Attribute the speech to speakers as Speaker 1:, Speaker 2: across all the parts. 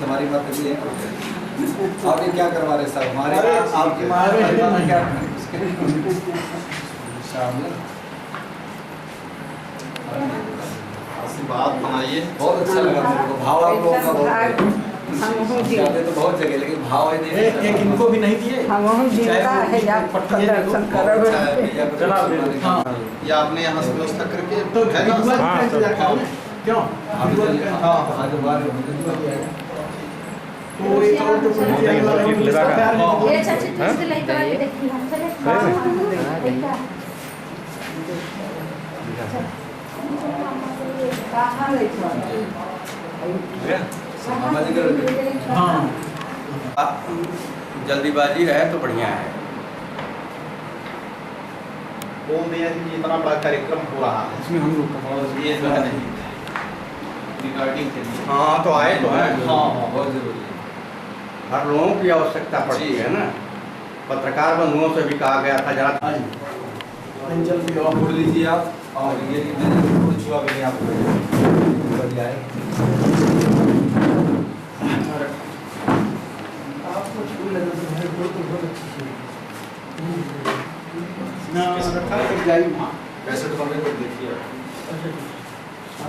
Speaker 1: हमारी बात भी है। आप ये क्या करवा रहे साहब? हमारे आपके क्या
Speaker 2: बात बनाइए।
Speaker 1: बहुत अच्छा लगा मेरे को, भाव आप लोगों का बहुत तो बहुत जगह, लेकिन भाव है एक इनको भी नहीं दिए।
Speaker 2: या आपने यहाँ से व्यवस्था करके तो
Speaker 1: क्यों
Speaker 3: जल्दीबाजी है तो बढ़िया है।
Speaker 2: बोल दिया कि इतना बड़ा कार्यक्रम हो रहा है,
Speaker 1: इसमें हम लोग
Speaker 2: ये जो है नहीं रिगार्डिंग के लिए। हाँ तो आए तो है। हाँ
Speaker 1: बहुत जरूरी है।
Speaker 3: हर लोगों की आवश्यकता पड़ती है ना। पत्रकार बंधुओं से भी कहा गया था जरा
Speaker 1: अंजल भी बोल लीजिए आप, और ये छुआ भी नहीं आपको बढ़िया है। आपको छू लगे तो है तो बहुत अच्छी ना रखा कर जाइए वहाँ कैसे तो हमें कोई देखिए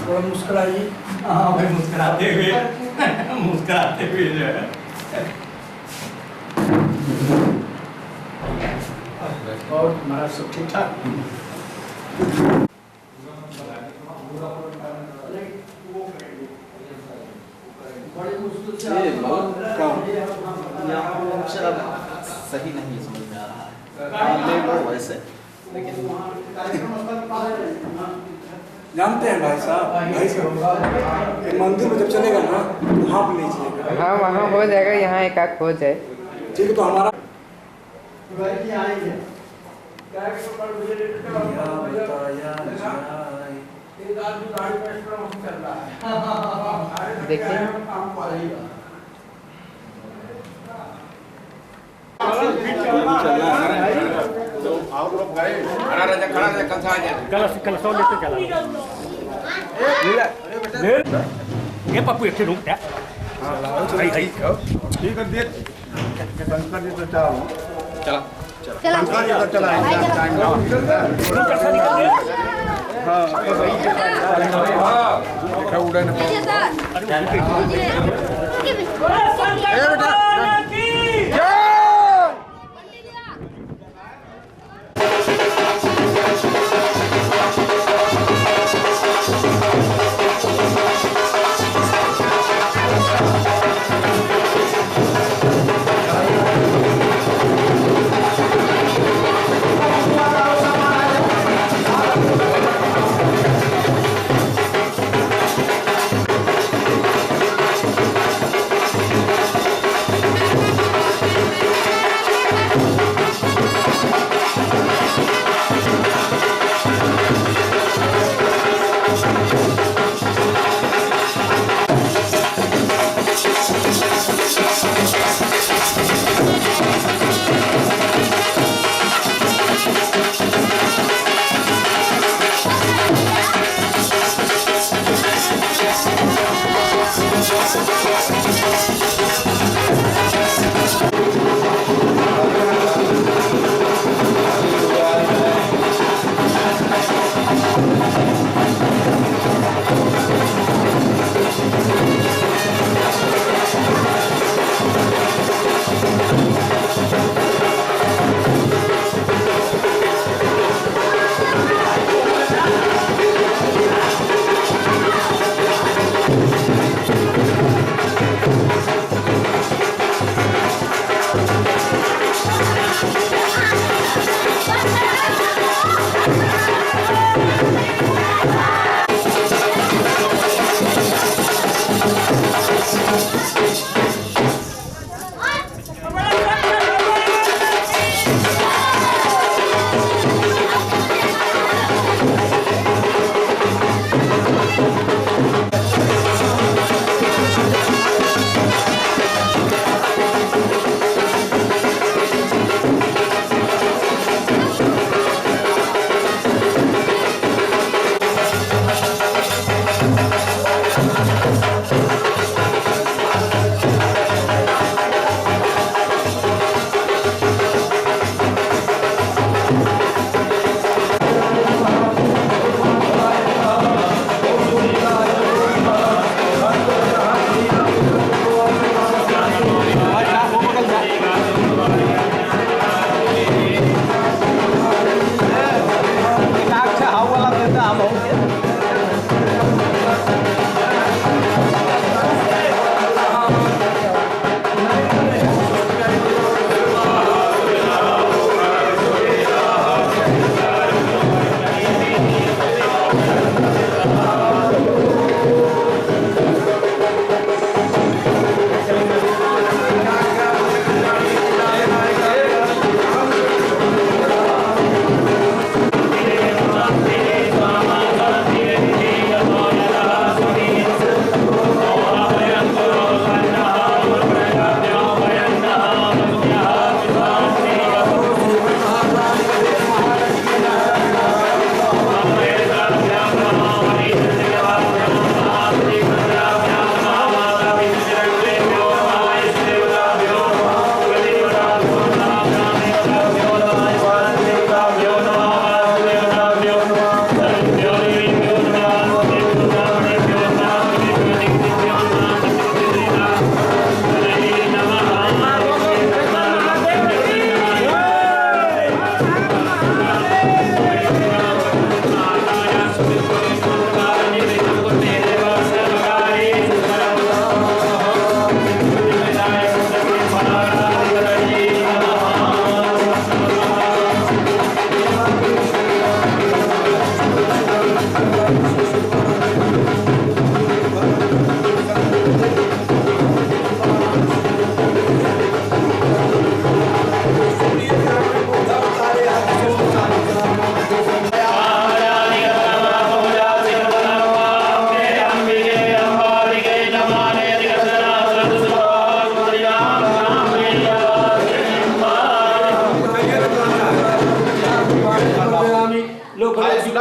Speaker 1: थोड़ा मुस्कुराइए।
Speaker 3: हाँ भाई मुस्कुराते हुए मुस्कुराते हुए जो है
Speaker 1: और हमारा सब ठीक ठाक।
Speaker 2: सही नहीं समझ में आ रहा है वैसे, लेकिन
Speaker 4: जानते हैं भाई साहब मंदिर में जब चलेगा ना तो वहाँ पर नहीं चलेगा।
Speaker 5: हाँ वहाँ हो जाएगा, यहाँ एक आध खोज है।
Speaker 4: ठीक है तो हमारा
Speaker 5: देखिए
Speaker 6: ये पप्पू एक रुक जा हाय हाय
Speaker 2: ठीक है देख शंकर जी तो चला शंकर जी तो चला हाँ उड़े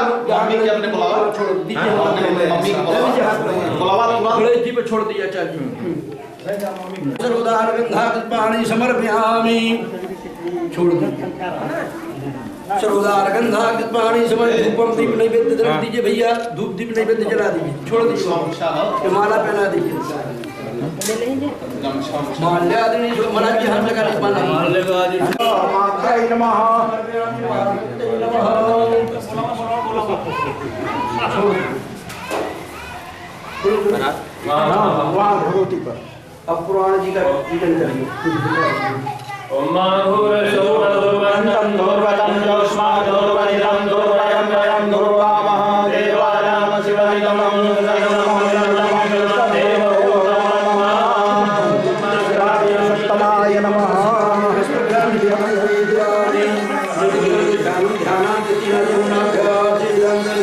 Speaker 3: मम्मी के अपने बुलावा छोड़ दीजिए, मम्मी को बुलावा तुरंत जी पे छोड़ दिया। चलिए
Speaker 4: सर्वदार गंधाकृपाणि समर्पयामि। छोड़ दो सर्वदार गंधाकृपाणि समर्पयामि। धूपम दीप नैवेद्य रख दीजिए भैया, धूप दीप नैवेद्य जला दीजिए, छोड़ दीजिए, माला पहना दीजिए। माल्यादि माला की हर जगह माला माताय नमः। वहाँ भगवती पर अब पुराण जी का पूजन करेंगे।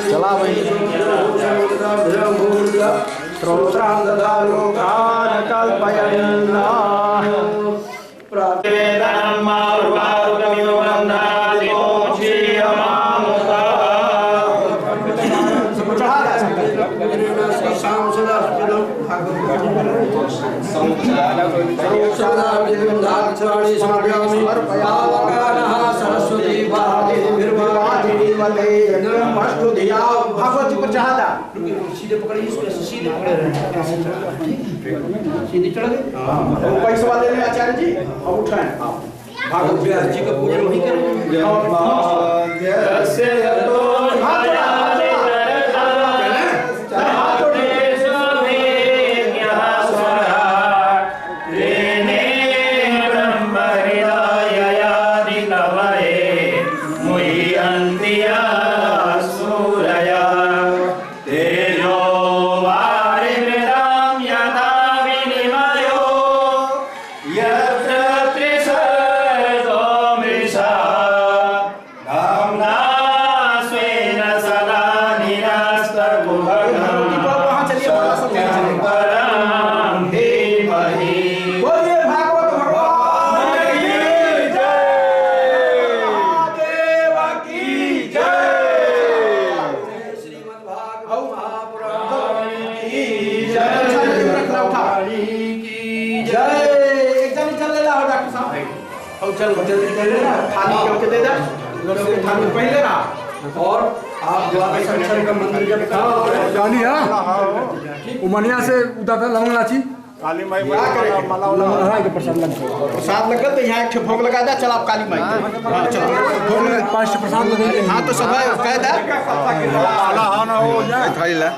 Speaker 3: चला भाई
Speaker 4: भगवती को चाहता सीधे पकड़िए, इसको सीधे पकड़े रहे, सीधे चढ़ गए। पैसे वाले ने आचार्य जी अब उठाएं भागवत व्यास जी का पूजन वही करेंगे। और आप द्वादश अक्षर का मंत्र जब
Speaker 2: जानी है उमनिया से उदाता लवंग लाची
Speaker 3: काली माई क्या करेंगे? प्रसाद लग तो यहाँ एक भोग लगा दे। चल आप काली माई चलो
Speaker 2: 5 प्रसाद लगेंगे।
Speaker 3: हाँ तो सब कह दे हो जाए थाली ला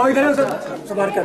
Speaker 2: इधर सब बाहर क्या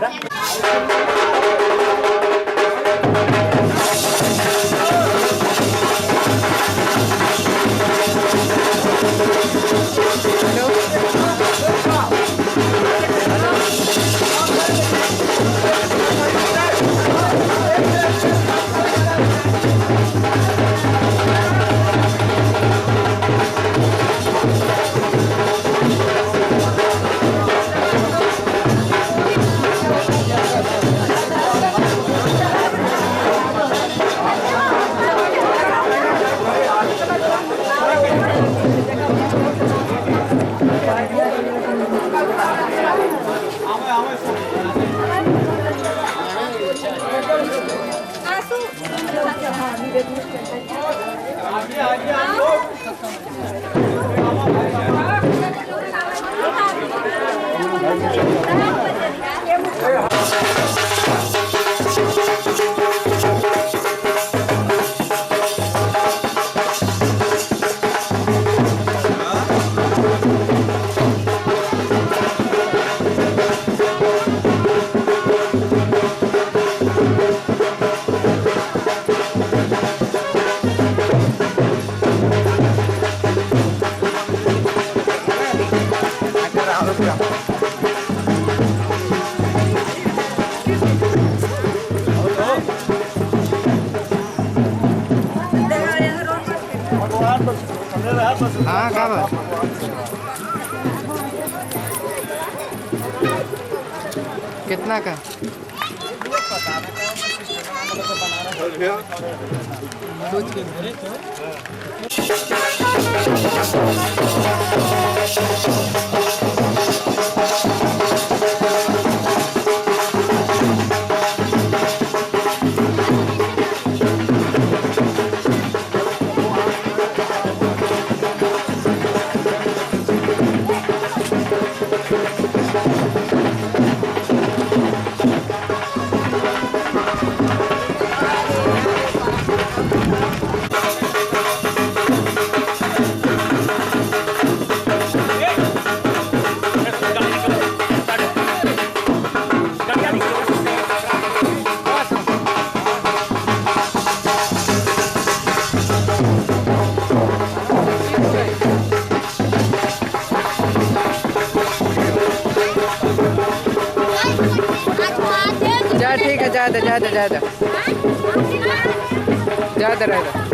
Speaker 5: हाँ क्या बात कितना का जा ठीक है, जा दे, जा दे, जा दे, जा दे, रह दे।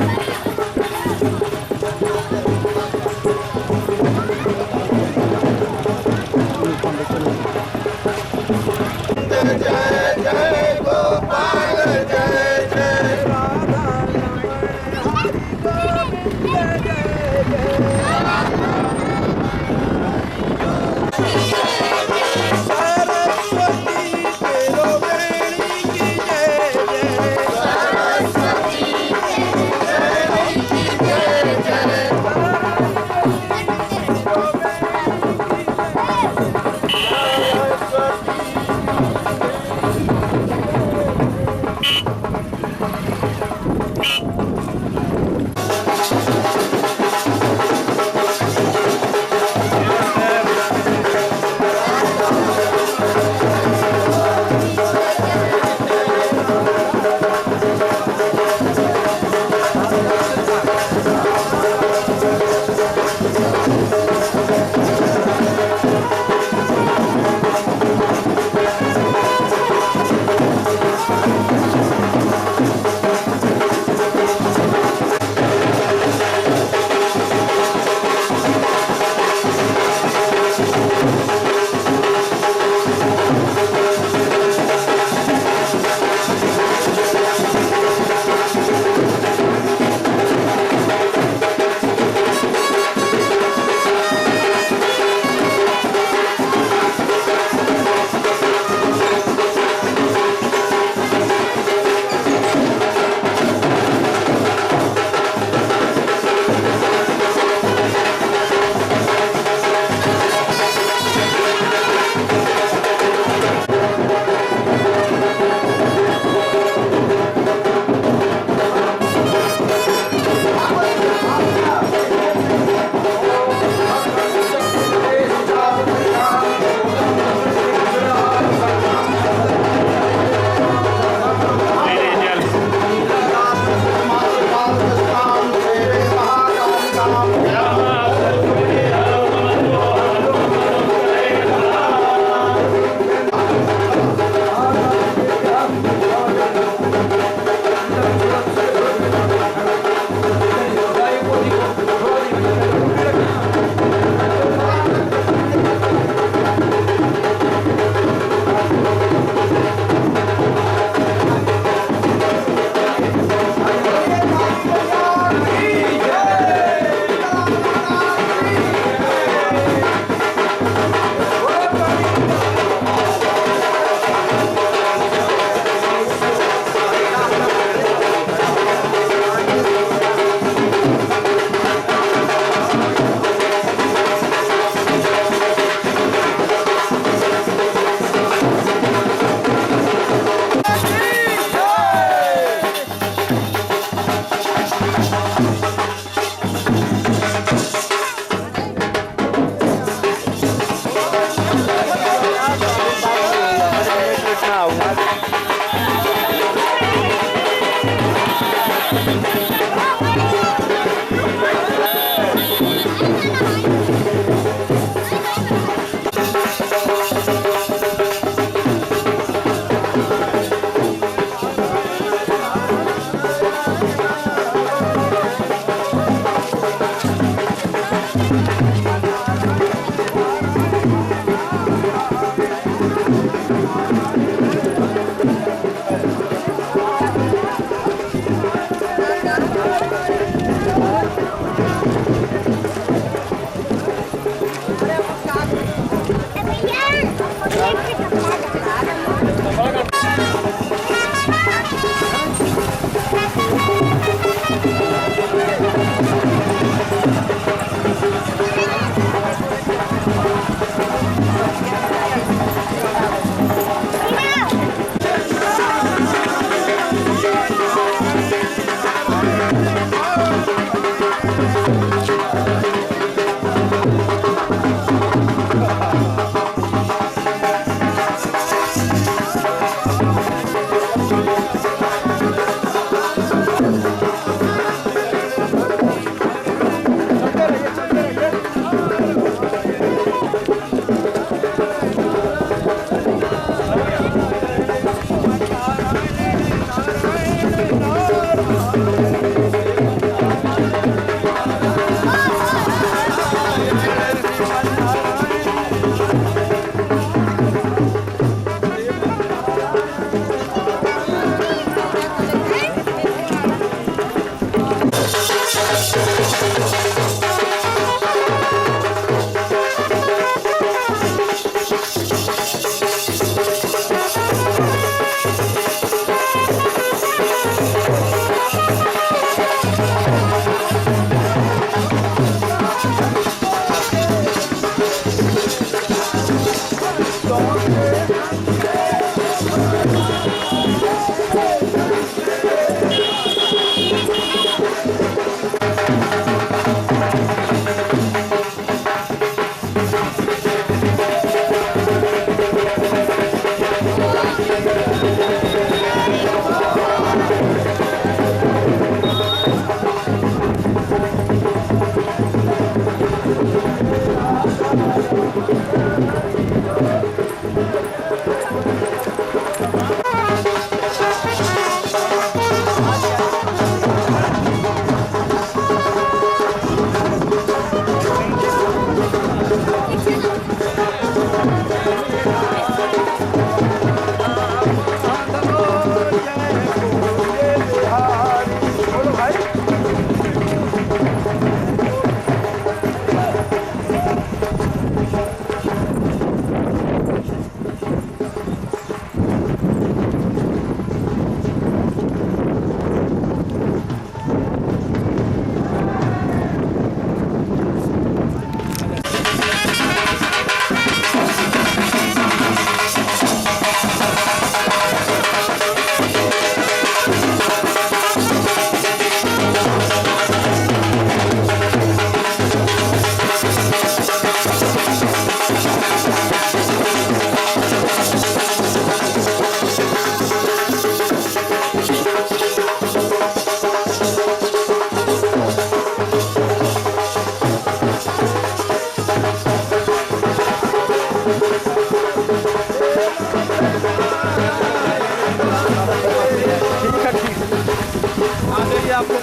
Speaker 1: लीजिए आपको।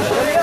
Speaker 1: चलिए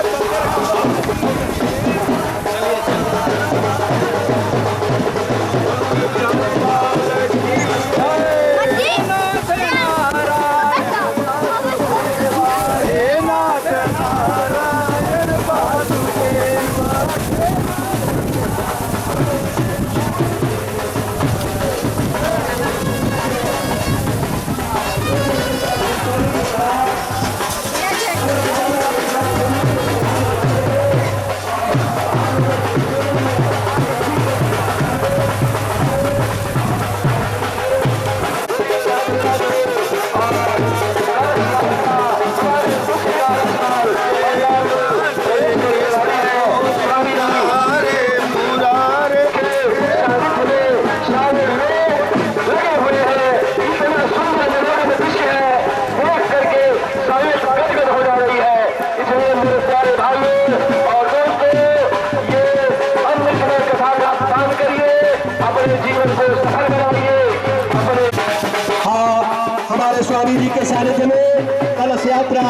Speaker 7: हमारे स्वामी जी के सानिध्य में कलश यात्रा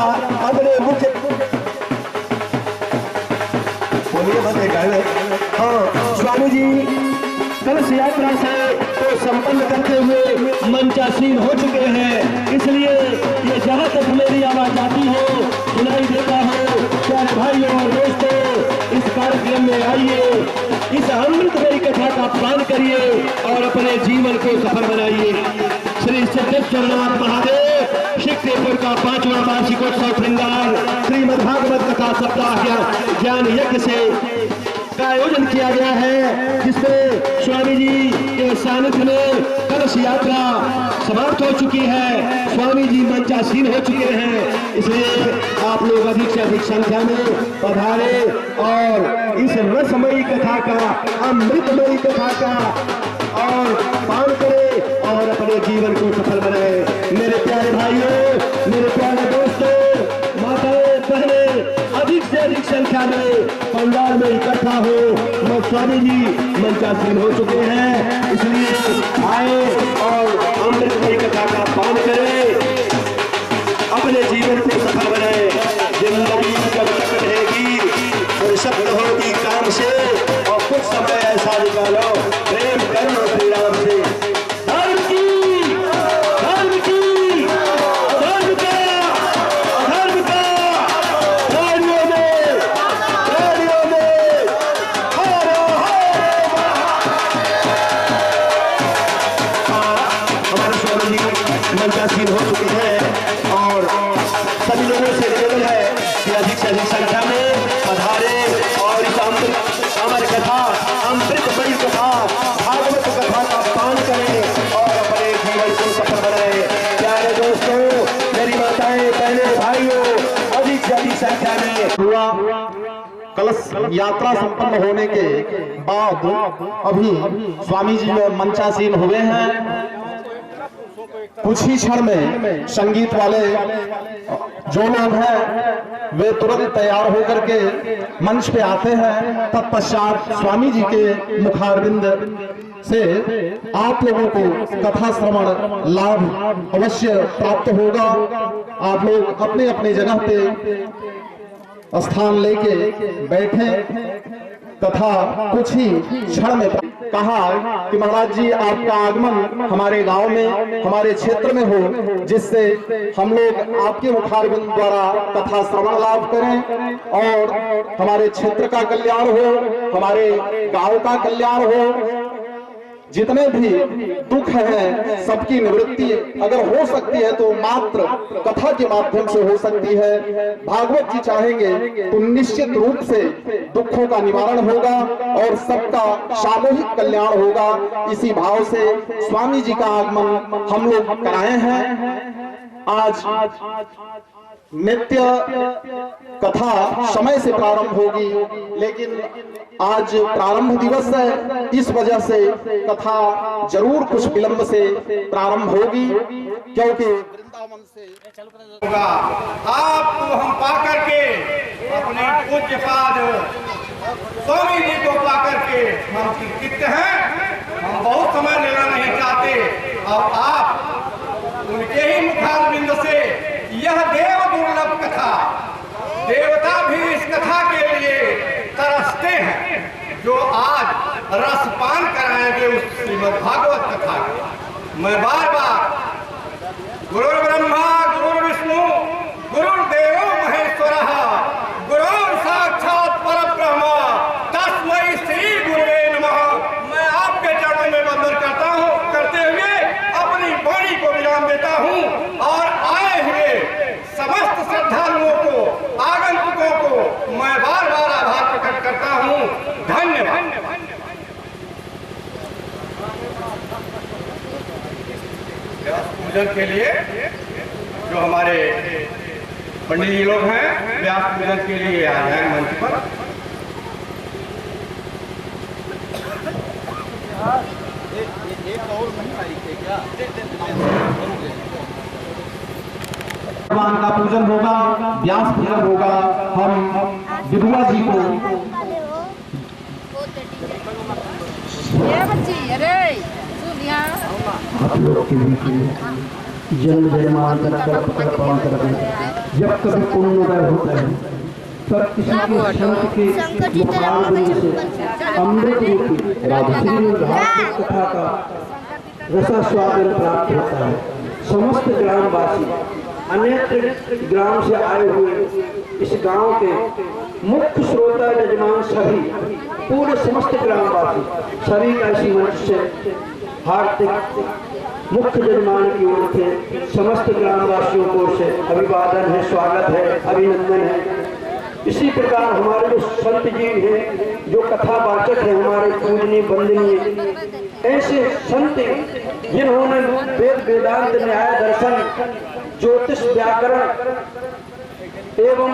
Speaker 7: अगले मुख्य हाँ स्वामी जी कलश यात्रा से तो संपन्न करते हुए मंचासीन हो चुके हैं। इसलिए ये जहाँ तक मेरी आवाज आती हो सुनाई देता हो, प्यारे भाइयों और दोस्तों इस कार्यक्रम में आइए, इस अमृतमयी कथा का पान करिए और अपने जीवन को सफल बनाइए। श्री सिद्धेश्वरनाथ महादेव शिक्रेपुर का 5वां वार्षिकोत्सव श्रृंगार श्रीमद्भागवत कथा सप्ताह ज्ञान यज्ञ से का आयोजन किया गया है, जिसमें स्वामी जी के सानिध्य में कलश यात्रा समाप्त हो चुकी है। स्वामी जी मंचासीन हो चुके हैं, इसलिए आप लोग अधिक से अधिक संख्या में पधारे और इस रसमयी कथा का, अमृतमयी कथा का और पान करें और अपने जीवन को सफल बनाए। मेरे प्यारे भाइयों, मेरे प्यारे दोस्तों, माताएं, बहनें अधिक से अधिक संख्या में पंडाल में इकट्ठा हो। मैं स्वामी जी मंचासीन हो चुके हैं, इसलिए आए और अमृतमयी कथा का पान करें, अपने जीवन को सफल बनाए। जिंदगी जब तक रहेगी फुर्सत होगी काम से, और कुछ समय ऐसा निकालो प्रेम करो श्री राम से। धर्म की अधर्म का रेडियो में हमारे स्वामी जी मंचासीन हो चुके हैं और सभी लोगों से निवेदन है कि अधिक से अधिक संख्या में पधारे और इस अमर कथा, अमृतमयी कथा, भागवत कथा का पान करें और अपने जीवन को सफल बनाए। प्यारे दोस्तों, मेरी माताएं, बहनें, भाइयों, अधिक से अधिक संख्या में हुआ कलश यात्रा संपन्न होने के बाद अभी स्वामी जी मंचासीन हुए हैं। कुछ ही क्षण में संगीत वाले जो लोग हैं वे तुरंत तैयार होकर के मंच पे आते हैं। तत्पश्चात स्वामी जी के मुखारविंद से आप लोगों को कथा श्रवण लाभ अवश्य प्राप्त होगा। आप लोग अपने अपने जगह पे स्थान लेके बैठे। कथा कुछ ही क्षण में कहा कि महाराज जी आपका आगमन हमारे गांव में, हमारे क्षेत्र में हो, जिससे हम लोग आपके मुखारविंद द्वारा कथा श्रवण लाभ करें और हमारे क्षेत्र का कल्याण हो, हमारे गांव का कल्याण हो। जितने भी दुख हैं सबकी निवृत्ति अगर हो सकती है तो मात्र कथा के माध्यम से हो सकती है। भागवत जी चाहेंगे तो निश्चित रूप से दुखों का निवारण होगा और सबका सामूहिक कल्याण होगा। इसी भाव से स्वामी जी का आगमन हम लोग कराए हैं। आज नित्य कथा समय से प्रारंभ होगी, लेकिन आज प्रारंभ दिवस है, इस वजह से कथा जरूर कुछ विलंब से प्रारंभ होगी, क्योंकि वृंदावन से
Speaker 2: होगा। आपको हम पा करके अपने पूज्य पाद स्वामी जी को पा करके हम कृतज्ञ हैं। हम बहुत समय लेना नहीं चाहते और आप उनके ही मुखारविंद से यह देव दुर्लभ कथा रसपान कराएंगे उस श्रीमद् भागवत कथा का। मैं बार बार गुरु ब्रह्मा गुरु विष्णु गुरुर्देवो महेश्वरः गुरु साक्षात परब्रह्म तस्मै श्री गुरुवे नमः। मैं आपके चरणों में वंदन करते हुए अपनी वाणी को विराम देता हूँ और आए हुए समस्त श्रद्धालुओं को आगंतुकों को मैं बार बार आभार प्रकट करता हूँ। धन्यवाद। पूजन के लिए जो हमारे पंडित जी लोग हैं व्यास पूजन के लिए आए हैं मंच पर।
Speaker 3: भगवान का पूजन होगा, व्यास पूजन होगा। हम विधुआ जी को आप लोग के बीच में जन्म जन्मांतर कल्पांतर जब कभी पुण्योदय होता है तब किसी के संत के मुखारबिंद से अमृत रूपी राजश्री भागवत कथा का रसास्वादन प्राप्त होता है। समस्त ग्रामवासी अनेक ग्राम से आए हुए इस गांव के मुख्य श्रोता यजमान सभी पूरे समस्त ग्रामवासी सभी का इसी मंच से हार्दिक मुख्य यजमान की ओर से समस्त ग्रामवासियों की ओर से अभिवादन है, स्वागत है, अभिनंदन है। इसी प्रकार हमारे जो संत जी हैं, जो कथावाचक हैं, हमारे पूजनीय वंदनीय ऐसे संत जिन्होंने वेद वेदांत न्याय दर्शन ज्योतिष व्याकरण एवं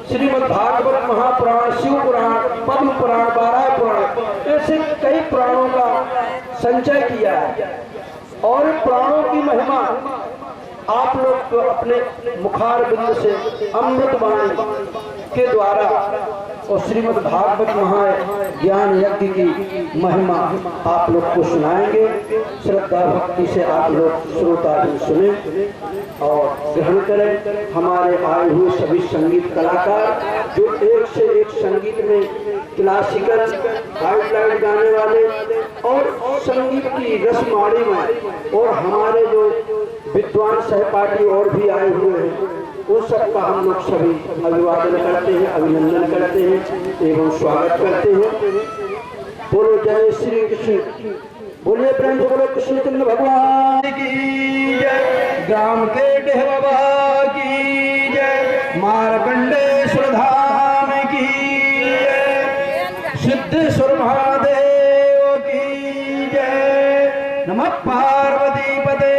Speaker 3: श्रीमद् भागवत महापुराण शिव पुराण पद्म पुराण 12 पुराण ऐसे कई पुराणों का संचय किया है और पुराणों की महिमा आप लोग तो अपने मुखार बिंद से अमृतवाणी के द्वारा और श्रीमद् भागवत महाज्ञान यज्ञ की महिमा आप लोग को सुनाएंगे। श्रद्धा भक्ति से आप लोग श्रोता सुने और ग्रहण करें। हमारे आए हुए सभी संगीत कलाकार जो एक से एक संगीत में क्लासिकल हाईलाइट गाने वाले और संगीत की रसमाणी में और हमारे जो विद्वान सहपाठी और भी आए हुए हैं उन सबका हम लोग सभी अभिवादन करते हैं, अभिनंदन करते हैं एवं स्वागत करते हैं। बोलो जय श्री कृष्ण, बोलिए प्रेम से बोलो कृष्ण चंद्र भगवान की जय, ग्राम के डेह बाबा की जय, मार्कंडेश्वर धाम की जय, सिद्धेश्वर महादेव की जय। नमः पार्वती पते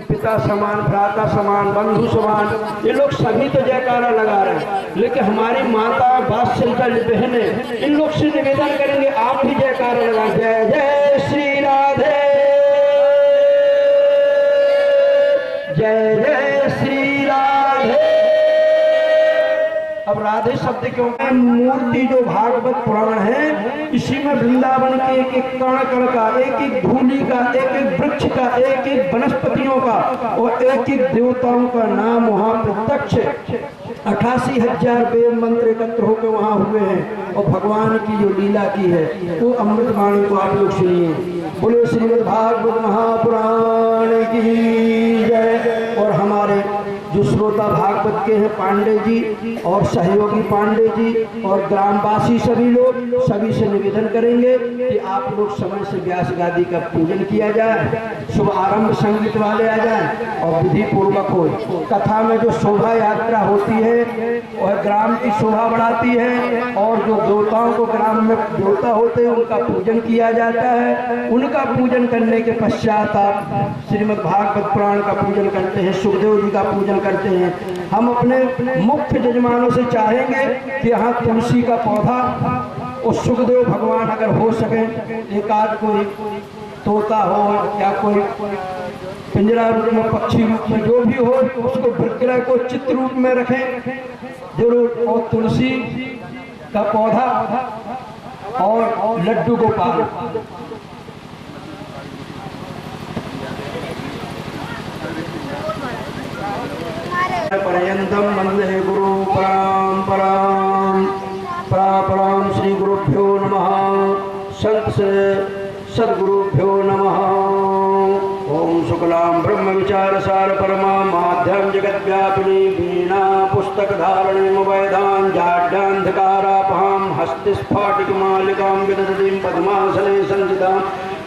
Speaker 3: पिता समान, भ्राता समान, बंधु समान, ये लोग सभी तो जयकारा लगा रहे हैं, लेकिन हमारी माता वात्सल्य बहनें इन लोग से निवेदन करेंगे आप भी जयकारा लगा। जय जय श्री राधे, जय जय श्री राधे। अब राधे शब्द क्यों? मूर्ति जो भागवत पुराण है इसी में वृंदावन के एक एक कण कण का, एक एक धूलि का, एक एक वृक्ष का, एक एक वनस्पतियों का और एक एक देवताओं का नाम वहाँ प्रत्यक्ष 88,000 वेद मंत्र एकत्र होकर वहाँ हुए हैं और भगवान की जो लीला की है वो अमृतवाणी को आप लोग सुनिए। बोले श्रीमद् भागवत महापुराण की जय। और हमारे जो श्रोता भागवत के हैं पांडे जी और सहयोगी पांडे जी और ग्रामवासी सभी लोग सभी से निवेदन करेंगे कि आप लोग समय से व्यास गादी का पूजन किया जाए, शुभ आरंभ संगीत वाले आ जाए और विधि पूर्वक हो। कथा में जो शोभा यात्रा होती है वह ग्राम की शोभा बढ़ाती है और जो देवताओं को ग्राम में देवता होते हैं उनका पूजन किया जाता है। उनका पूजन करने के पश्चात आप श्रीमद् भागवत पुराण का पूजन करते हैं, सुखदेव जी का पूजन करते हैं। हम अपने मुख्य यजमानों से चाहेंगे कि यहाँ तुलसी का पौधा और सुखदेव भगवान अगर हो सके एक आध कोई तोता हो या कोई पिंजरा रूप में पक्षी रूप में जो भी हो उसको विग्रह को चित्र रूप में रखें जरूर। और तुलसी का पौधा और लड्डू गोपाल
Speaker 4: पर्यन्तं वन्दे गुरु परम्परां परापरां श्री गुरुभ्यो नमः सद्गुरुभ्यो नमः। ओम शुक्लां ब्रह्म विचार सार परमा माध्यम जगद्व्यापिनी वीणा पुस्तक धारणीं वैदां जाड्यान्धकारापहां हस्तिस्फाटिकमालिकां विदधतीं पद्मासने संस्थितां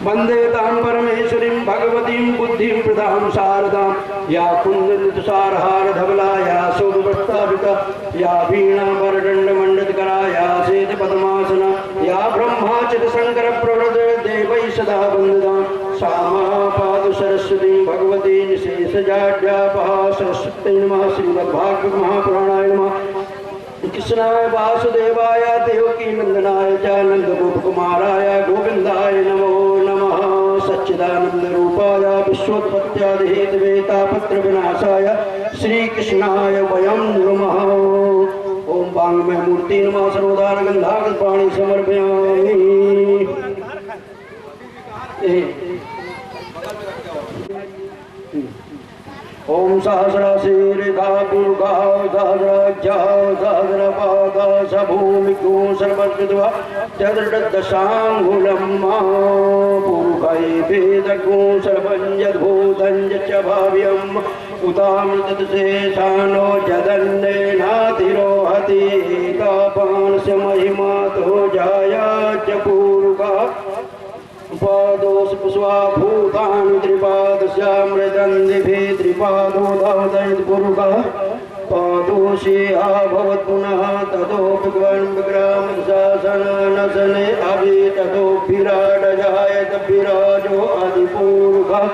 Speaker 4: वन्दे तां परमेश्वरीं भगवतीं बुद्धिं प्रदां शारदां या कुन्दलितुषारहार धवला या शोभवस्त्राभिता या वीणावरदण्डमण्डितकरा या श्वेतपद्मासना या ब्रह्माच्युत शङ्कर प्रवृत देवैः सदा वन्दितां श्यामा पादु सरस्वतीं भगवती निशेषजाड्यापहा सरस्वत्यै नमः। श्रीमद्भागवत महापुराणाय नमः। कृष्णाय वासुदेवाय देवकी नंदनाय च नंदगोपकुमाराय गोविंदाय नमो नमः। सच्चिदानंद रूपाय विश्वोत्पत्त्यादिहेतवे तापत्र विनाशाय श्री कृष्णाय वयं नमः। ओम वाङ्मय मूर्ति नमः। सर्वदा गंधागपाणि समर्पयामि। ओम सहस्रशीर्षा पूर्गा सहस्रज्जा सहस्रपादा सभूमिको सर्वद्विद्वा चतुर्दशाङ्गुलं पूर्वै वेदको सर्वञ्जद्भूतं च भाव्यम् उतामृतशेषानो जदन्नेनातिरोहति तापानस्य महिमातो जाया च पूर्वा पादोष पुष्पाभूतानि त्रिपादस्यामृतन्दिभिः त्रिपादो दावदयित पुरुषः पादोषे अभवत् पुनः ततोऽपि विग्रामशासनशने अभि ततोऽभिराड जायत विराजो आदिपूर्वः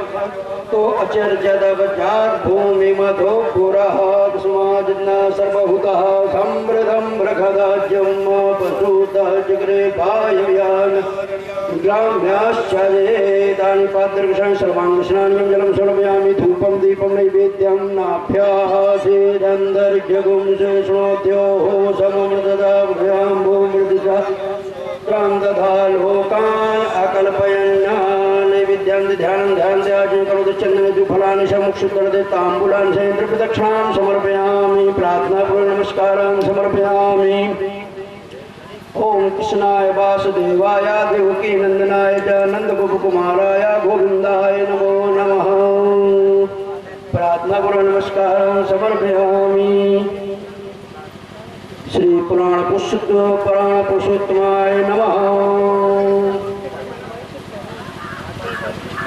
Speaker 4: तो अचर्यदवजात् भूमिमधो पुरः समाजन सर्वभूतः समृद्धं बृहदाज्यं पशुतः जगरे भायव्यान् ग्राम्याश्चर्येतानि पात्रकृष्ण सर्वाङ्गस्नानं जलं समर्पयामि। धूपं दीपं नैवेद्यं नाभ्यासेदन्तरिक्षगुं शृणोत्योः सममृतदाभ्यां भूमृदिशा त्रां दधा लोकान् अकल्पयन् नैवेद्यं ध्यानं ध्यानत्याजं करोति चन्दनजुफलानि समुक्षुकरते ताम्बूलानि सैन्द्रप्रदक्षिणां समर्पयामि। प्रार्थनापूर्वक नमस्कारान् समर्पयामि। ओम कृष्णाय वासुदेवाय देवकी नंदनाय च नंदगोपकुमाराय गोविंदाय नमो नमः। प्रार्थना पूर्वक नमस्कारान् समर्पयामि। श्री पुराण पुरुषोत्तमाय नमः।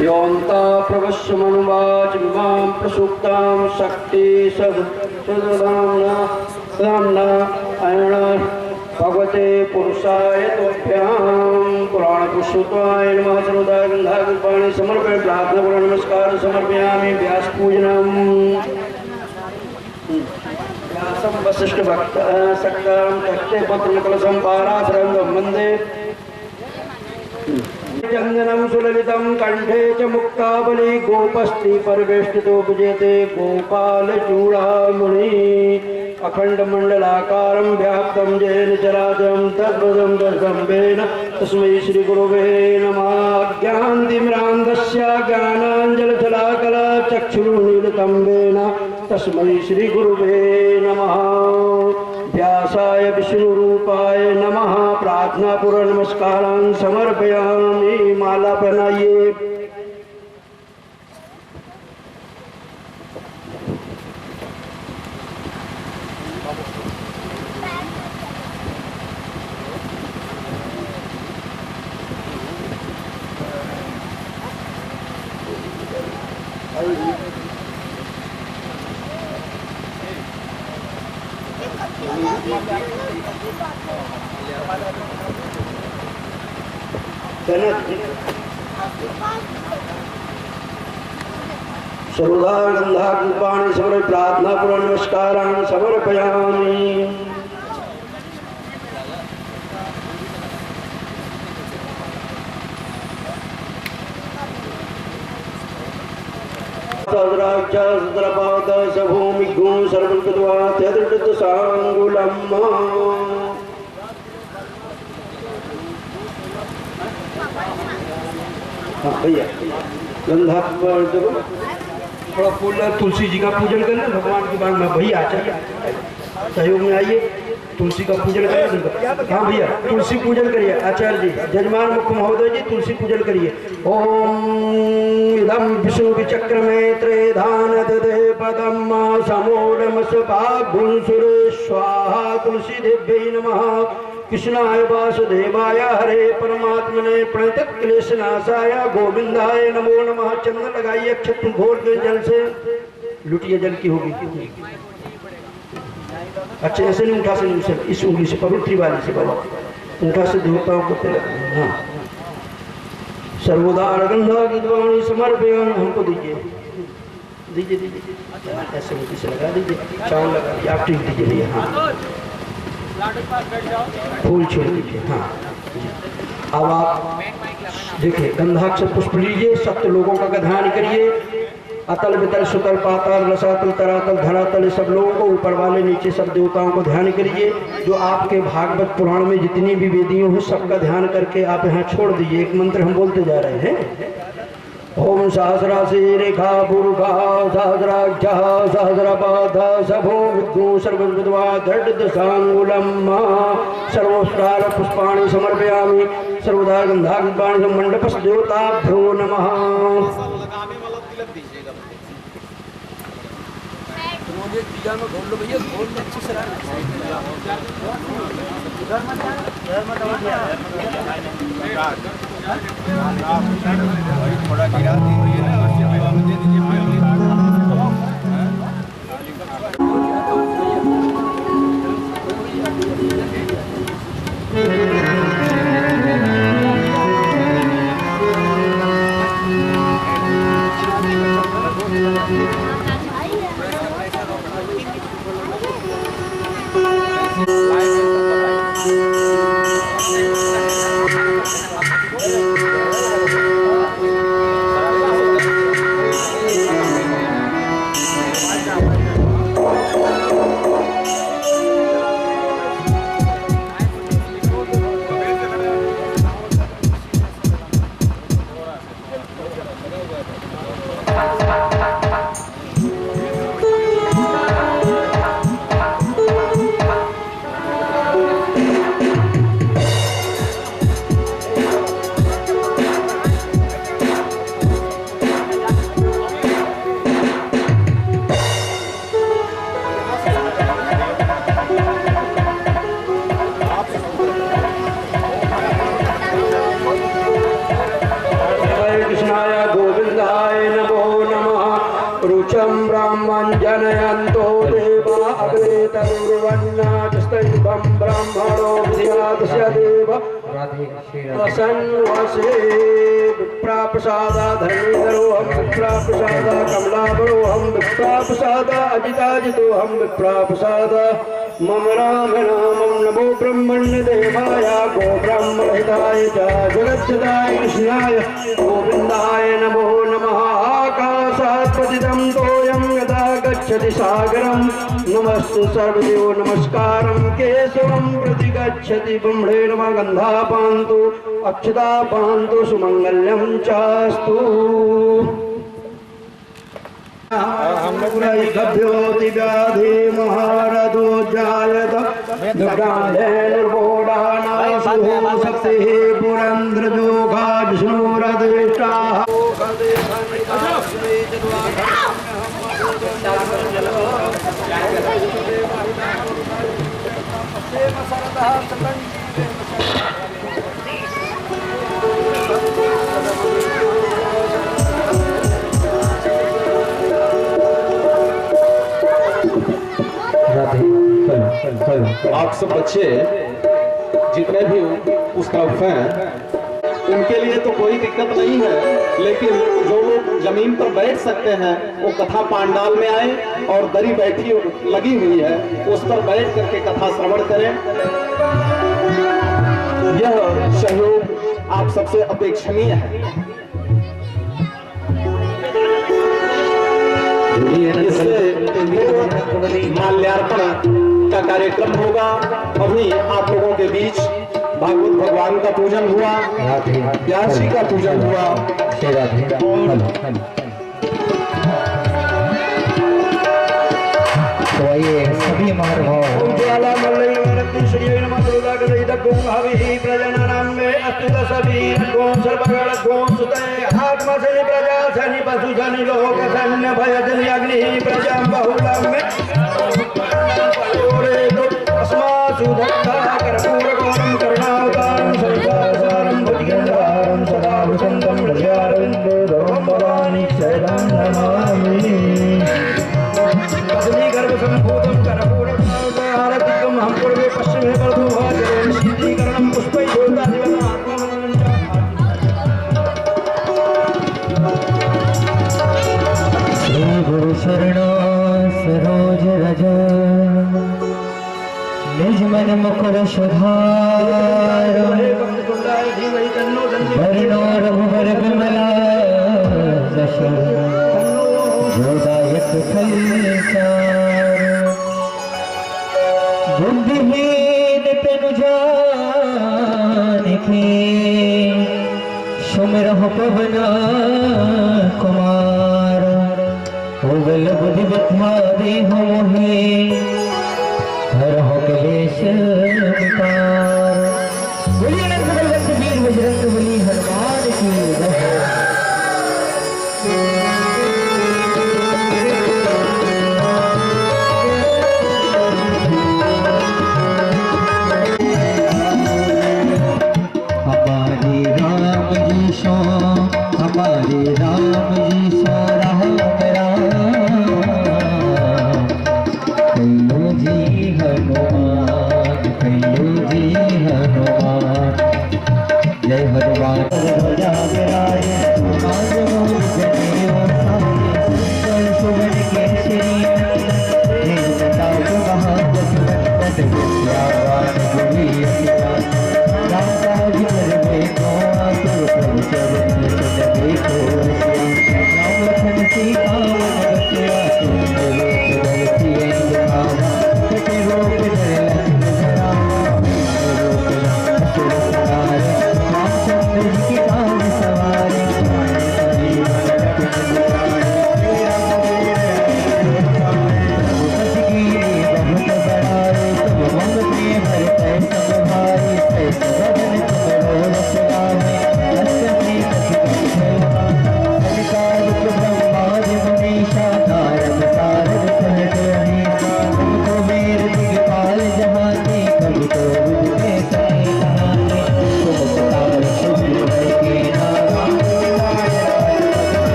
Speaker 4: योऽन्ता प्रवश्यमनुवाच विमां प्रसुप्तां शक्ति सदाम्ना अयण भगवते पुरुषाय तुभ्यां। पुराण पुरुषोत्तमाय नमः। सर्वदा गन्धागपाणि समर्पयामि। प्रार्थना पूर्वक नमस्कार समर्पयामि। व्यास पूजनम् व्यासं वसिष्ठ भक्त सक्तां तक्ते पत्रकलशं पाराशरं वन्दे चन्दनं सुललितं कंठे च मुक्तावली गोपस्ति परिवेष्टितोपजेते गोपालचूडामणि अखण्डमण्डलाकारं व्याप्तं येन चराचरं तद्पदं दर्शम्बेन तस्मै श्रीगुरुवे नमः। ज्ञानतिमिरान्धस्य ज्ञानाञ्जलशलाकला चक्षुरुन्मीलितं तस्मै श्रीगुरुवे नमः। व्यासाय विष्णुरूपाय नमः। प्रार्थनापूर्वक नमस्कारान् समर्पयामि। माला पहनाइए। सर्वदा गन्धाकृपाणि समर्पयामि। प्रार्थनापूर्वक नमस्कारान् समर्पयामि। सहस्राक्षसहस्रपाद सभूमिगुं सर्वकृत्वा त्यदृतसाङ्गुलं भैया गंधा
Speaker 3: थोड़ा फूल तुलसी जी का पूजन करना भगवान के बाद में भैया आचार्य सहयोग में आइए, तुलसी का पूजन करिए। हाँ भैया तुलसी पूजन करिए, आचार्य जी जजमान मुख्य महोदय जी तुलसी पूजन करिए। ओम इदम विष्णु विचक्र में त्रेधान ददे पदम समूलम स्वाहा स्वाहा तुलसी देव्यै नमः। कृष्णाय वासुदेवाय हरे परमात्मने प्रणत क्लेश नाशाय गोविंदाय नमो नमः। चंदन लगाइए, अक्षत घोर के जल से लुटिए, जल की होगी। अच्छा ऐसे नहीं उठा से नहीं, इस उंगली से पवित्री वाली से बाबा उठा से देवताओं को तिलक। हाँ सर्वदा गंधा गीतवाणी समर्पयामि। हमको दीजिए दीजिए दीजिए, ऐसे उंगली से लगा दीजिए, चावल लगा दीजिए, आप ठीक दीजिए भैया। हाँ फूल छोड़ दीजिए। हाँ अब आप देखिए गंधाक्षर पुष्प लीजिए, सत्य लोगों का ध्यान करिए। अतल वितल सुतल पाताल रसातल तरातल धरातल, सब लोगों को ऊपर वाले नीचे सब देवताओं को ध्यान करिए। जो आपके भागवत पुराण में जितनी भी वेदियों हैं सबका ध्यान करके आप यहाँ छोड़ दीजिए। एक मंत्र हम बोलते जा रहे हैं। ओम सहस्रा से रेखा पूर्वा सहस्राक्षा सहस्रपाद सभो विद्गो सर्वविद्वा दृढ़ सर्वोस्त्रार पुष्पाणि समर्पयामि। सर्वदा गंधाग्निपाणि मंडपस् देवताभ्यो नमः।
Speaker 1: थोड़ा गिरा दीजिए ना, दे दीजिए।
Speaker 3: जनयन्तो देवा अग्रे तरुर्वन्नाचस्तैवं ब्राह्मणो विधियादस्य देव वसन्वसे विप्राप्रसादा धर्मेन्द्रोऽहं विप्राप्रसादा कमलाभरोऽहं विप्राप्रसादा अजिताजितोऽहं विप्राप्रसादा मम राम नामं नमो ब्रह्मण्य देवाय गो ब्रह्महिताय च जगच्छदाय कृष्णाय गोविन्दाय नमो नमः। आकाशात् पतितं तोयं यदा गच्छति सागरं नमस्तु सर्वदेव नमस्कारं केशवं प्रति गच्छति ब्रह्मणे नमः। गन्धा पान्तु अक्षता पान्तु सुमङ्गल्यं चास्तु। गभ्योति व्याधि महारथो जायत निर्भोडानाशुः शक्तिः पुरन्द्रजोगा विष्णुरधिष्ठाः।
Speaker 7: आप सब बच्चे जितने भी उस तरफ हैं उनके लिए तो कोई दिक्कत नहीं है, लेकिन जो लोग जमीन पर बैठ सकते हैं वो कथा पांडाल में आए और दरी बैठी लगी हुई है उस पर बैठ करके कथा श्रवण करें। यह सहयोग आप सबसे अपेक्षणीय है। माल्यार्पण का कार्यक्रम होगा। अभी आप लोगों के बीच भागवत भगवान का पूजन हुआ, व्यास जी का पूजन हुआ।
Speaker 3: तो आइए सभी महानुभाव
Speaker 2: ज्वाला मल्लई वरति श्री नमः दुर्गा गदैद गों हविः प्रजननं मे अस्तुत सभी गों सर्वगण गों सुते आत्मा सनि प्रजा सनि पशु सनि लोक सन्य भय जनि अग्नि प्रजा बहुलम मे ओरे अस्मासु धत्ता कर्पूर गौरम करुणावतारम सर्वसारम भुजगेन्द्रहारम सदा वसंतम हृदयारविंदे धर्मं भवानी शरणं नमामि पद्मी गर्भ संभूतम कर्पूरम आरतिकम हम पूर्वे पश्चिमे वर्धमान सिद्धीकरणम पुष्पै ज्योता दिवम आत्मनंदन
Speaker 3: श्री गुरु शरणो सरोज रज निज मन मुकुर सुधार वर्णो रघुवर विमला जश जोदायक कल्याण बुद्धिहीन तनु जानिके सुमिरहु पवन कुमार होगल बुद्धि विद्या देहु मोहि हरहु कलेश विकार बोलिए अनंत बलवंत वीर बजरंग बली हनुमान की जय। हमारे राम जी सो राम राम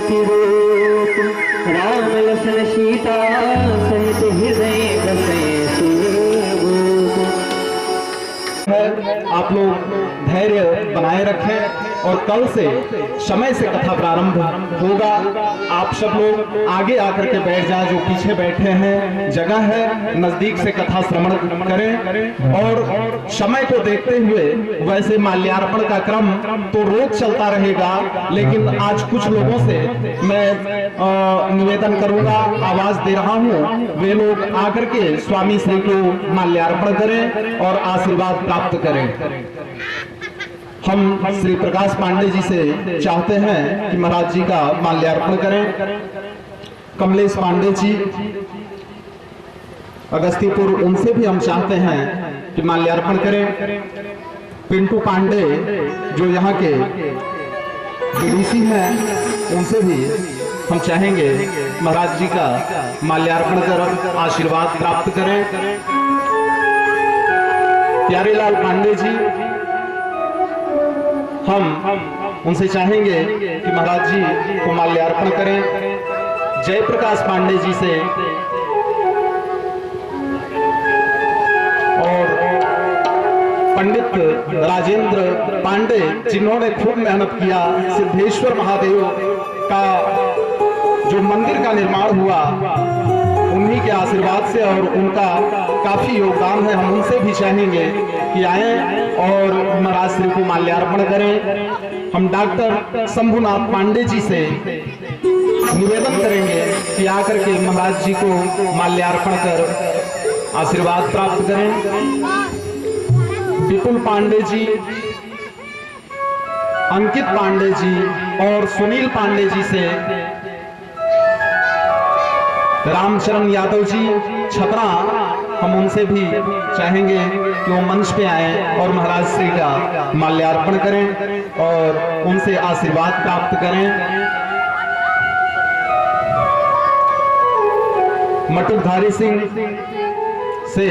Speaker 3: अति रूप राम लखन सीता सहित हृदय बसे सुरभूप।
Speaker 8: आप लोग धैर्य बनाए रखें और कल से समय से कथा प्रारंभ होगा। आप सब लोग आगे आकर के बैठ जाएं, जो पीछे बैठे हैं जगह है, नजदीक से कथा श्रवण करें। और समय को देखते हुए वैसे माल्यार्पण का क्रम तो रोज चलता रहेगा, लेकिन आज कुछ लोगों से मैं निवेदन करूंगा, आवाज दे रहा हूं, वे लोग आकर के स्वामी श्री को माल्यार्पण करें और आशीर्वाद प्राप्त करें। हम श्री प्रकाश पांडे जी से चाहते हैं कि महाराज जी का माल्यार्पण करें। कमलेश पांडे जी अगस्तीपुर, उनसे भी हम चाहते हैं कि माल्यार्पण करें। पिंटू पांडे जो यहाँ के डीसी हैं, उनसे भी हम चाहेंगे महाराज जी का माल्यार्पण कर आशीर्वाद प्राप्त करें। प्यारेलाल पांडे जी, हम उनसे चाहेंगे कि महाराज जी को माल्यार्पण करें। जयप्रकाश पांडे जी से और पंडित राजेंद्र पांडे, जिन्होंने खूब मेहनत किया, सिद्धेश्वर महादेव का जो मंदिर का निर्माण हुआ उन्हीं के आशीर्वाद से और उनका काफी योगदान है। हम उनसे भी चाहेंगे कि आए और महाराज श्री को माल्यार्पण करें। हम डॉक्टर शंभुनाथ पांडे जी से निवेदन करेंगे कि आकर के महाराज जी को माल्यार्पण कर आशीर्वाद प्राप्त करें। विपुल पांडे जी, अंकित पांडे जी और सुनील पांडे जी से, रामचरण यादव जी छपरा, हम उनसे भी चाहेंगे कि वो मंच पे आए और महाराज श्री का माल्यार्पण करें और उनसे आशीर्वाद प्राप्त करें। मटुकधारी सिंह से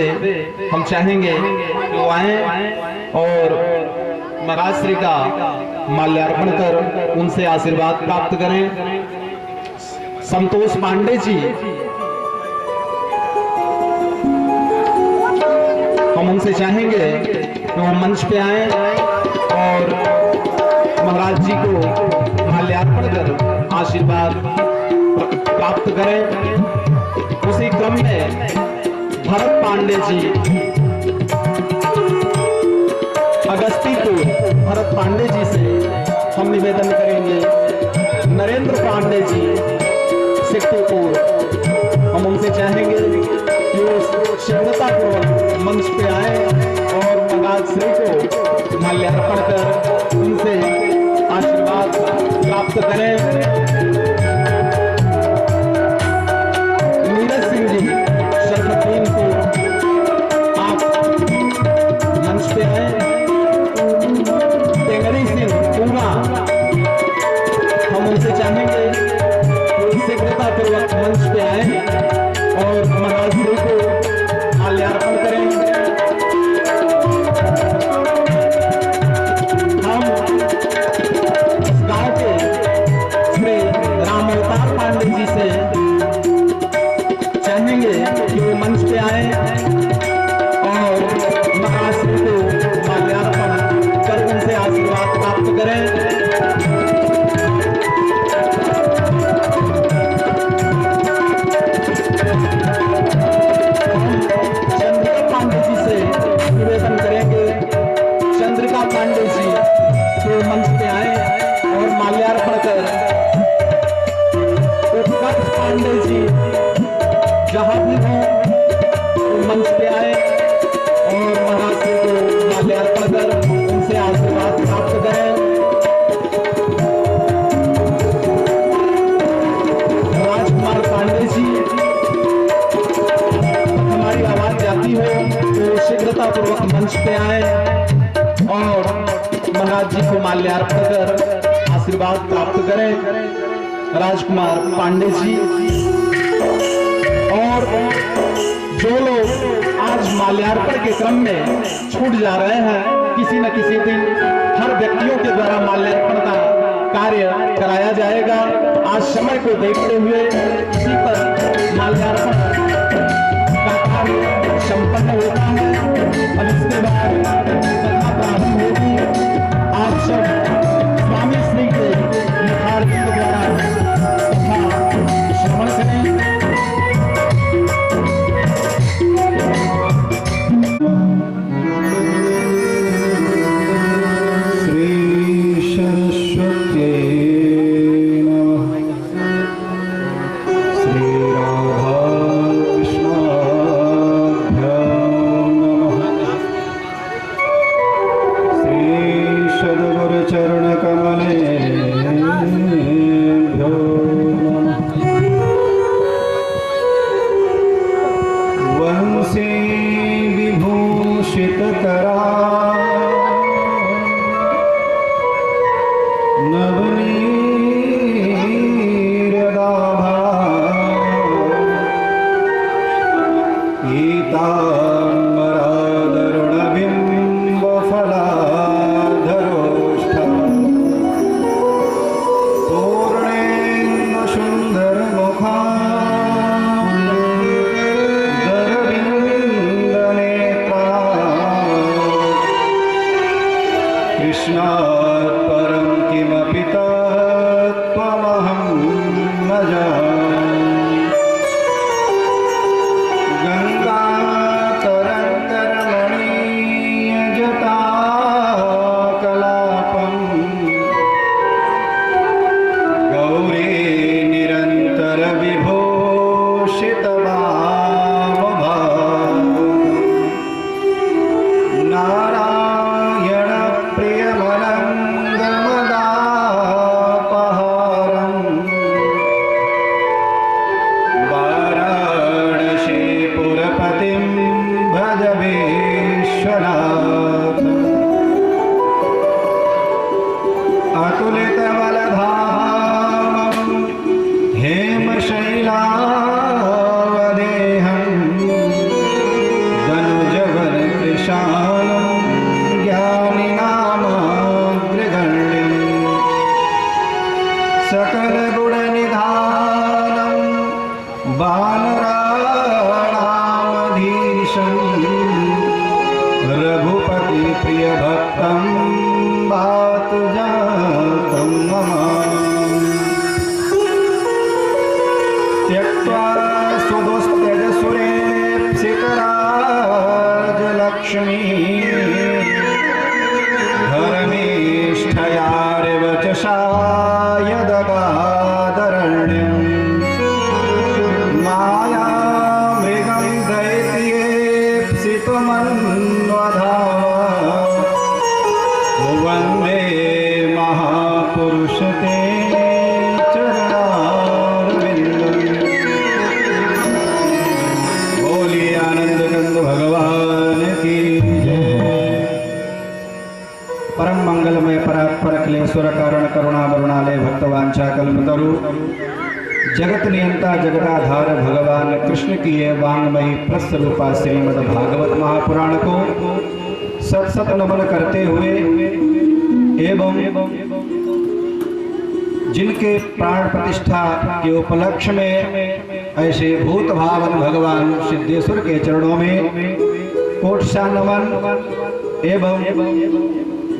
Speaker 8: हम चाहेंगे कि वो आए और महाराज श्री का माल्यार्पण कर उनसे आशीर्वाद प्राप्त करें। संतोष पांडे जी, हम उनसे चाहेंगे कि वो मंच पे आए और महाराज जी को माल्यार्पण कर आशीर्वाद प्राप्त करें। उसी क्रम में भरत पांडे जी अगस्तीपुर, भरत पांडे जी से हम निवेदन करेंगे। नरेंद्र पांडे जी सिक्तपुर, हम उनसे चाहेंगे कि वो शीघ्रतापूर्वक मंच पे आए और महाराज श्री को माल्यार्पण कर उनसे आशीर्वाद प्राप्त करें। नीरज सिंह जी शरफुद्दीनपुर, आप मंच पे आए। टेंगरी सिंह पूरा, हम उनसे चाहेंगे शीघ्रतापूर्वक मंच पे आए और महाराज श्री को माल्यार्पण करें। हम इस गांव के श्री राम अवतार पांडे जी से चाहेंगे कि वो मंच पे आए और महाराज श्री को माल्यार्पण कर उनसे आशीर्वाद प्राप्त करें। जहां भी हो मंच पे आए और महाराज जी को माल्यार्पण कर उनसे आशीर्वाद प्राप्त करें। राजकुमार पांडे जी, हमारी आवाज जाती हो तो शीघ्रतापूर्वक मंच पे आए और महाराज जी को माल्यार्पण कर आशीर्वाद प्राप्त करें। राजकुमार पांडे जी और जो लोग आज माल्यार्पण के क्रम में छूट जा रहे हैं, किसी न किसी दिन हर व्यक्तियों के द्वारा माल्यार्पण का कार्य कराया जाएगा। आज समय को देखते हुए इसी पर माल्यार्पण का कार्य संपन्न होता है और इसके बाद कथा प्रारंभ होगी। आप सब स्वामी श्री के मुखारविंद द्वारा कथा श्रवण करें।
Speaker 4: कारण करुणा वरुणालय भक्तवांछा कल्पतरु जगत नियंता जगदाधार भगवान कृष्ण की ये वांगमयी प्रस्वरूपा श्रीमद् भागवत महापुराण को सत सत नमन करते हुए एवं जिनके प्राण प्रतिष्ठा के उपलक्ष्य में ऐसे भूत भावन भगवान सिद्धेश्वर के चरणों में कोटसा नमन एवं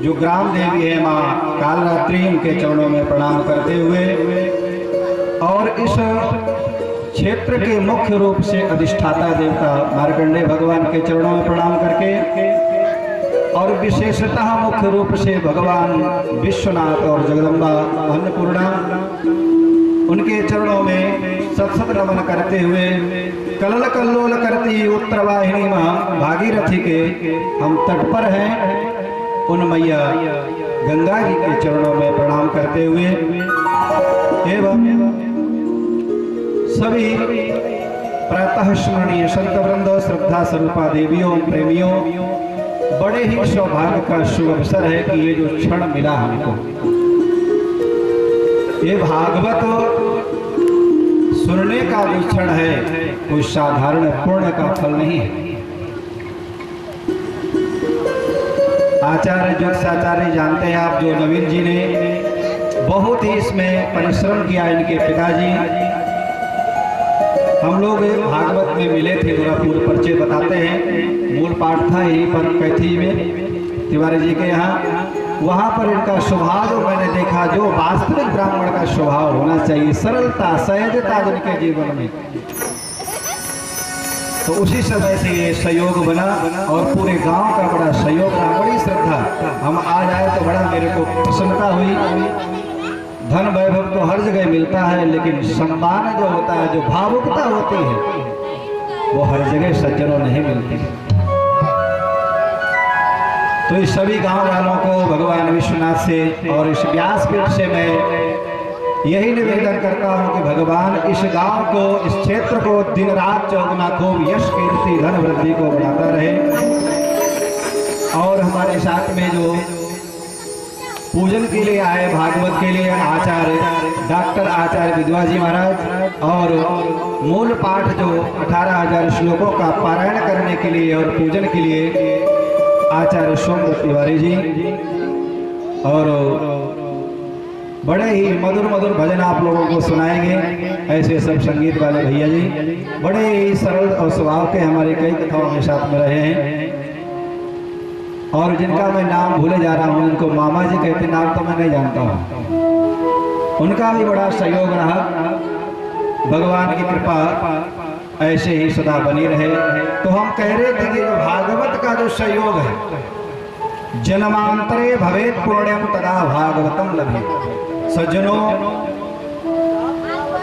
Speaker 4: जो ग्राम देवी है माँ कालरात्रि के चरणों में प्रणाम करते हुए और इस क्षेत्र के मुख्य रूप से अधिष्ठाता देवता मार्कंडेय भगवान के चरणों में प्रणाम करके और विशेषतः मुख्य रूप से भगवान विश्वनाथ और जगदम्बा अन्नपूर्णा उनके चरणों में सत्सत नमन करते हुए कलल कल्लोल करती उत्तरवाहिनी माँ भागीरथी के हम तट पर हैं उन मैया गंगा जी के चरणों में प्रणाम करते हुए एवं सभी प्रातः स्मरणीय संत वृंद श्रद्धा स्वरूपा देवियों प्रेमियों बड़े ही सौभाग्य का शुभ अवसर है कि ये जो क्षण मिला हमको ये भागवत सुनने का जो क्षण है कोई साधारण पुण्य का फल नहीं है। आचार्य ज्योतिषाचार्य जानते हैं आप जो नवीन जी ने बहुत ही इसमें परिश्रम किया इनके पिताजी। हम लोग भागवत में मिले थे, थोड़ा पूर्व परिचय बताते हैं। मूल पाठ था यहीं पर कैथी में तिवारी जी के यहाँ। वहाँ पर इनका स्वभाव जो मैंने देखा, जो वास्तविक ब्राह्मण का स्वभाव होना चाहिए, सरलता सहजता जिनके जीवन में, तो उसी समय से ये सहयोग बना और पूरे गांव का बड़ा सहयोग रहा, बड़ी श्रद्धा। हम आज आए तो बड़ा मेरे को प्रसन्नता हुई। धन वैभव तो हर जगह मिलता है, लेकिन सम्मान जो होता है, जो भावुकता होती है, वो हर जगह सज्जनों नहीं मिलती। तो इस सभी गांव वालों को भगवान विश्वनाथ से और इस व्यासपीठ से मैं यही निवेदन करता हूं कि भगवान इस गांव को, इस क्षेत्र को दिन रात चौगुना खूब यश कीर्ति धन वृद्धि को बढ़ाता रहे। और हमारे साथ में जो पूजन के लिए आए, भागवत के लिए आचार्य डॉक्टर आचार्य विद्वा जी महाराज, और मूल पाठ जो 18,000 श्लोकों का पारायण करने के लिए और पूजन के लिए आचार्य सोमदत्त तिवारी जी, और बड़े ही मधुर मधुर भजन आप लोगों को सुनाएंगे ऐसे सब संगीत वाले भैया जी, बड़े ही सरल और स्वभाव के हमारे कई कथाओं में साथ में रहे हैं। और जिनका मैं नाम भूले जा रहा हूँ, उनको मामा जी कहते, नाम तो मैं नहीं जानता हूँ। उनका भी बड़ा सहयोग रहा। भगवान की कृपा ऐसे ही सदा बनी रहे। तो हम कह रहे थे कि जो भागवत का जो सहयोग है, जन्मांतरे भवेत पुण्यम तदा भागवतम लभेत। सज्जनों,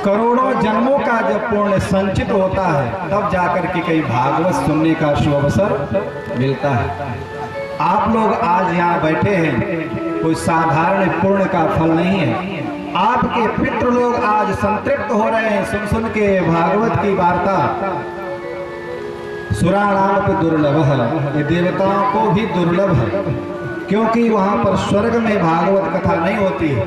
Speaker 4: करोड़ों जन्मों का जब पुण्य संचित होता है, तब जाकर के कई भागवत सुनने का शुभ अवसर मिलता है। आप लोग आज यहाँ बैठे हैं, कोई साधारण पुण्य का फल नहीं है। आपके पितृ लोग आज संतृप्त हो रहे हैं सुन सुन के भागवत की वार्ता। सुराणाम पे दुर्लभ है, ये देवताओं को भी दुर्लभ है, क्योंकि वहां पर स्वर्ग में भागवत कथा नहीं होती है।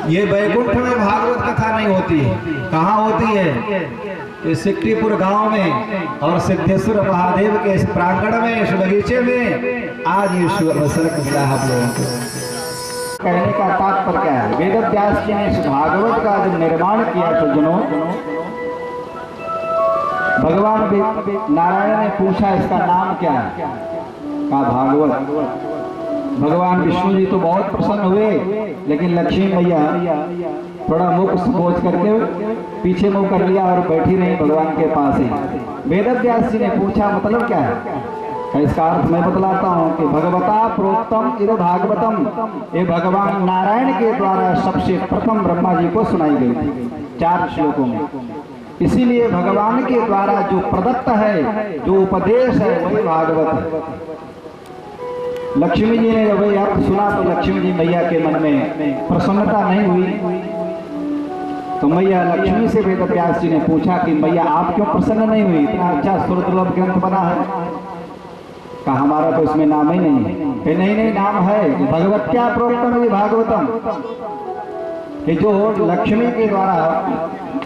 Speaker 4: ये वैकुंठ में भागवत कथा नहीं होती है। कहाँ होती है? ये सिकटीपुर गांव में और सिद्धेश्वर महादेव के इस प्रांगण में, इस बगीचे में आज ये अवसर मिला है आप लोगों को।
Speaker 3: कहने का तात्पर्य क्या है? वेद व्यास जी ने इस भागवत का जो निर्माण किया, तो जनों भगवान नारायण ने पूछा इसका नाम क्या है? कहा भागवत। भगवान विष्णु जी तो बहुत प्रसन्न हुए, लेकिन लक्ष्मी मैया थोड़ा मुख सोच करके पीछे मुंह कर लिया और बैठी रही भगवान के पास ही। वेद व्यास जी ने पूछा मतलब क्या है? इसका अर्थ मैं बतलाता हूँ कि भगवता प्रोक्तम इद भागवतम, ये भगवान नारायण के द्वारा सबसे प्रथम ब्रह्मा जी को सुनाई गई थी 4 श्लोकों में। इसीलिए भगवान के द्वारा जो प्रदत्त है, जो उपदेश है, वही भागवत है। लक्ष्मी जी ने जब वही अर्थ सुना तो लक्ष्मी जी मैया के मन में प्रसन्नता नहीं हुई। तो मैया लक्ष्मी से वेद व्यास जी ने पूछा कि मैया आप क्यों प्रसन्न नहीं हुई? इतना अच्छा सुरदुर्लभ ग्रंथ बना है। कहा हमारा तो इसमें नाम ही नहीं है। नहीं नाम है, भगवत्या प्रोक्तम भागवतम। कि जो लक्ष्मी के द्वारा,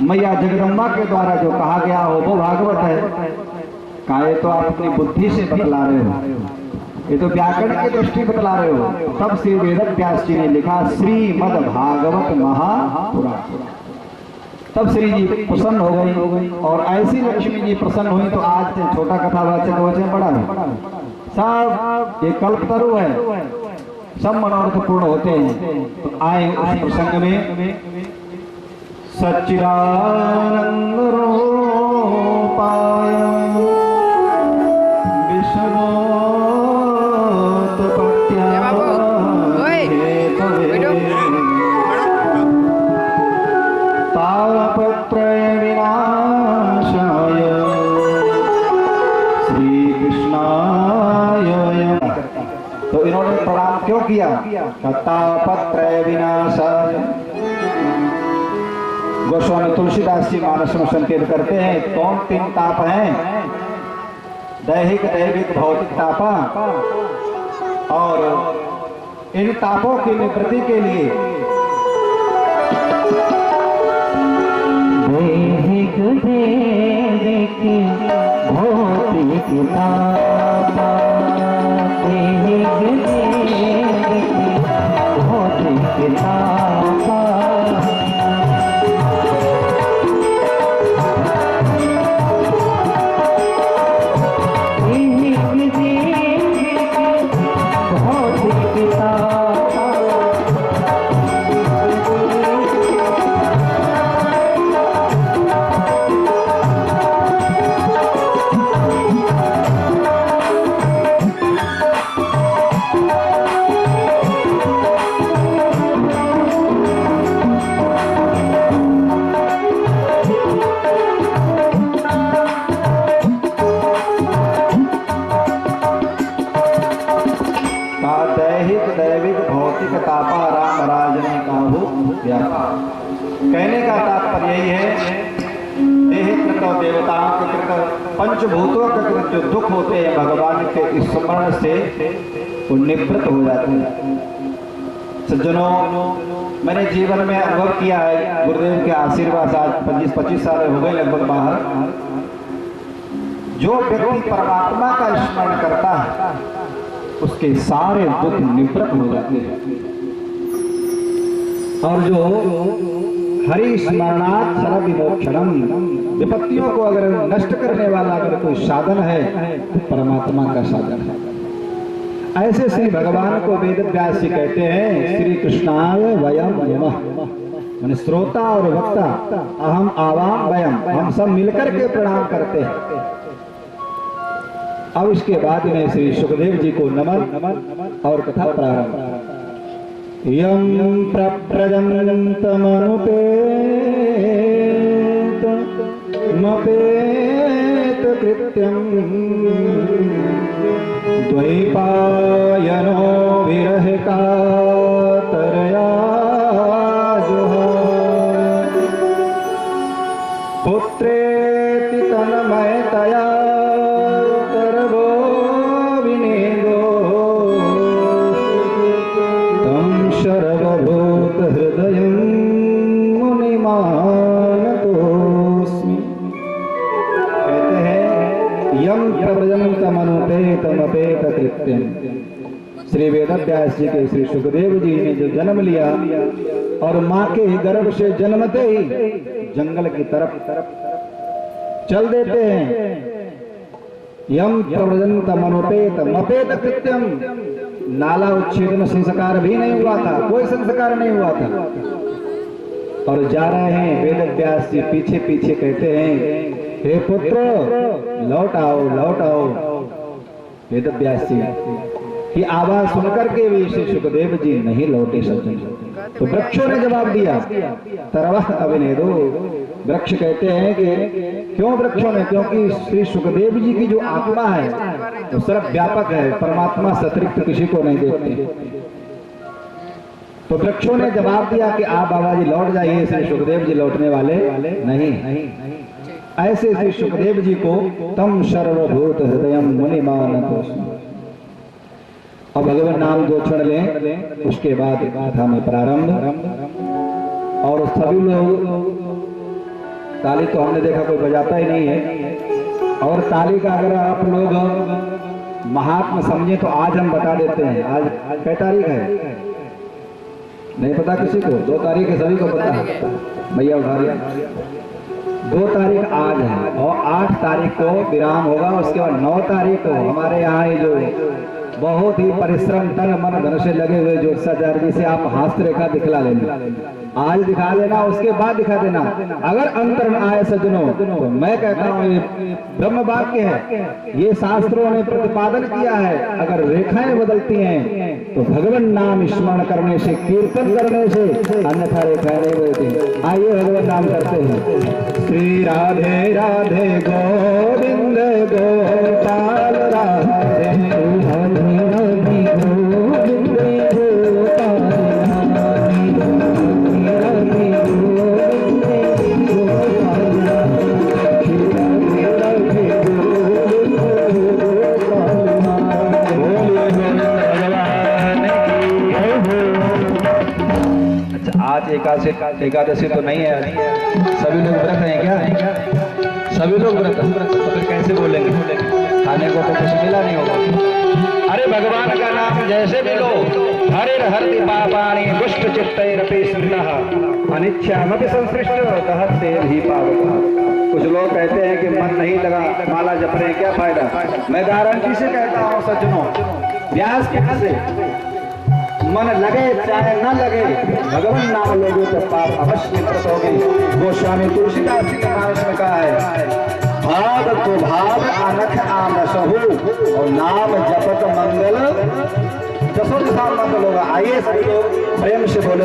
Speaker 3: मैया जगदम्बा के द्वारा जो कहा गया हो वो भागवत है। कहा ये तो आप अपनी बुद्धि से बतला रहे हो, ये तो व्याकरण की दृष्टि बतला रहे हो। तब श्री वेद व्यास जी ने लिखा श्रीमद् भागवत महापुराण। तब श्री जी प्रसन्न हो गई, और ऐसी लक्ष्मी जी प्रसन्न हुई तो आज से छोटा कथावाचक वचन बड़ा है। सब ये कल्पतरु है, सब मनोरथ पूर्ण होते हैं। तो आए उस प्रसंग में सच्चिदानंद रूपाय तापत्रय विनाशाय श्री कृष्णाय। तो इन्होंने प्रणाम क्यों किया? तापत्रय विनाशाय। गोस्वामी तुलसीदास जी मानस में संकेत करते हैं, कौन 3 ताप हैं? दैहिक, दैविक, भौतिक तापा। और इन तापों की निवृत्ति के लिए दैहिक, दैविक, भौतिक तापा, दैहिक, दैविक, भौतिक
Speaker 4: कहने का तात्पर्य यही है, देहिकृत और देवताओं के कृत पंचभूतों के कृत जो दुख होते हैं भगवान के स्मरण से वो निवृत्त हो जाते हैं। सज्जनों, मैंने जीवन में अनुभव किया है, गुरुदेव के आशीर्वाद आज 25 साल हो गए लगभग बाहर। जो व्यक्ति परमात्मा का स्मरण करता है उसके सारे दुख निवृत्त हो जाते हैं। और जो हरि स्मरणात् सर्वविमोक्षणम, विपत्तियों को अगर नष्ट करने वाला अगर कोई साधन है तो परमात्मा का साधन है। ऐसे श्री भगवान को वेद व्यास जी कहते हैं, श्री कृष्णाय वयम नमः, माने श्रोता और वक्ता, अहम आवाम वयम, हम सब मिलकर के प्रणाम करते हैं। अब इसके बाद में श्री सुखदेव जी को नमन और कथा प्रारंभ। यम प्रव्रजन्तमनुपेत मपेत कृत्यं द्वैपायनो विरह कातरया जुहार पुत्रेति तन्मयतया तरवो विनेदो तं सर्वभूत हृदयं मुनिमानतोऽस्मि। कहते हैं यम प्रव्रजन्तमनुपेत मपेत कृत्यं, श्री वेदव्यास जी के श्री सुखदेव जी ने जो जन्म लिया और माँ के गर्भ से जन्मते ही जंगल की तरफ चल देते हैं। यम प्रव्रजन्तमनुपेत मपेत कृत्यम, नाला उच्छेदन संस्कार भी नहीं हुआ था, कोई संस्कार नहीं हुआ था। और जा रहे हैं, वेदव्यास जी पीछे पीछे कहते हैं, हे पुत्र लौट आओ लौट आओ। वेदव्यास जी की आवाज सुनकर के भी श्री सुखदेव जी नहीं लौटे सज्जन। तो वृक्षों ने जवाब दिया, तरवः अविनेदो। वृक्ष कहते हैं कि क्यों वृक्षों ने, क्योंकि श्री सुखदेव जी की जो आत्मा है वो सर्वव्यापक है, परमात्मा से अतिरिक्त किसी को नहीं देखते। तो वृक्षों ने जवाब दिया कि आप बाबा जी लौट जाइए, श्री सुखदेव जी लौटने वाले नहीं। ऐसे श्री सुखदेव जी को तम सर्वभूत हृदयम मुनिमानतोऽस्मि। अब भगवान नाम दो क्षण लें, उसके बाद कथा में प्रारंभ। और सभी लोग, ताली तो हमने देखा कोई बजाता ही नहीं है, और ताली का अगर आप लोग महात्मा समझे तो आज हम बता देते हैं। आज क्या तारीख है नहीं पता किसी को? 2 तारीख है, सभी को पता है। भैया उठा लिया, 2 तारीख आज है और 8 तारीख को विराम होगा। उसके बाद 9 तारीख को हमारे यहाँ ये जो बहुत ही परिश्रम तन मन धन से लगे हुए ज्योतिषाचार्य जी से आप हास्य रेखा दिखला लेना, आज दिखा देना, उसके बाद दिखा देना। अगर अंतर न आए सज्जनों तो मैं कहता हूँ ये ब्रह्म वाक्य है, ये शास्त्रों ने प्रतिपादन किया है। अगर रेखाएं बदलती हैं तो भगवान नाम स्मरण करने से, कीर्तन करने से, अन्यथा रेखाएं नहीं बदलती। आइए भगवान नाम करते हैं। श्री राधे राधे गोविंद गोपाल राधे एकादशी तो नहीं है, सभी लोग व्रत हैं क्या? सभी लोग व्रत हैं तो फिर कैसे बोलेंगे? खाने को तो कुछ मिला नहीं होगा। अरे भगवान का नाम जैसे भी लो हरिर्हरि पापानि दुष्ट चित्तैरपि स्मृतः अनिच्छामपि संसृष्ट कहते भी पावक। कुछ लोग कहते हैं कि मन नहीं लगा माला जपने क्या फायदा। मैं गारंटी से कहता हूँ सज्जनों, व्यास से मन लगे चाहे न लगे, भगवान नाम लोगे तो पाप अवश्य निवृत्त होंगे। गोस्वामी तुलसीदास जी के मानस में कहा है, भाव तो भाव अनख आमसहु और नाम जपत मंगल जसो जसा मंगल होगा। आइए सभी लोग प्रेम से बोले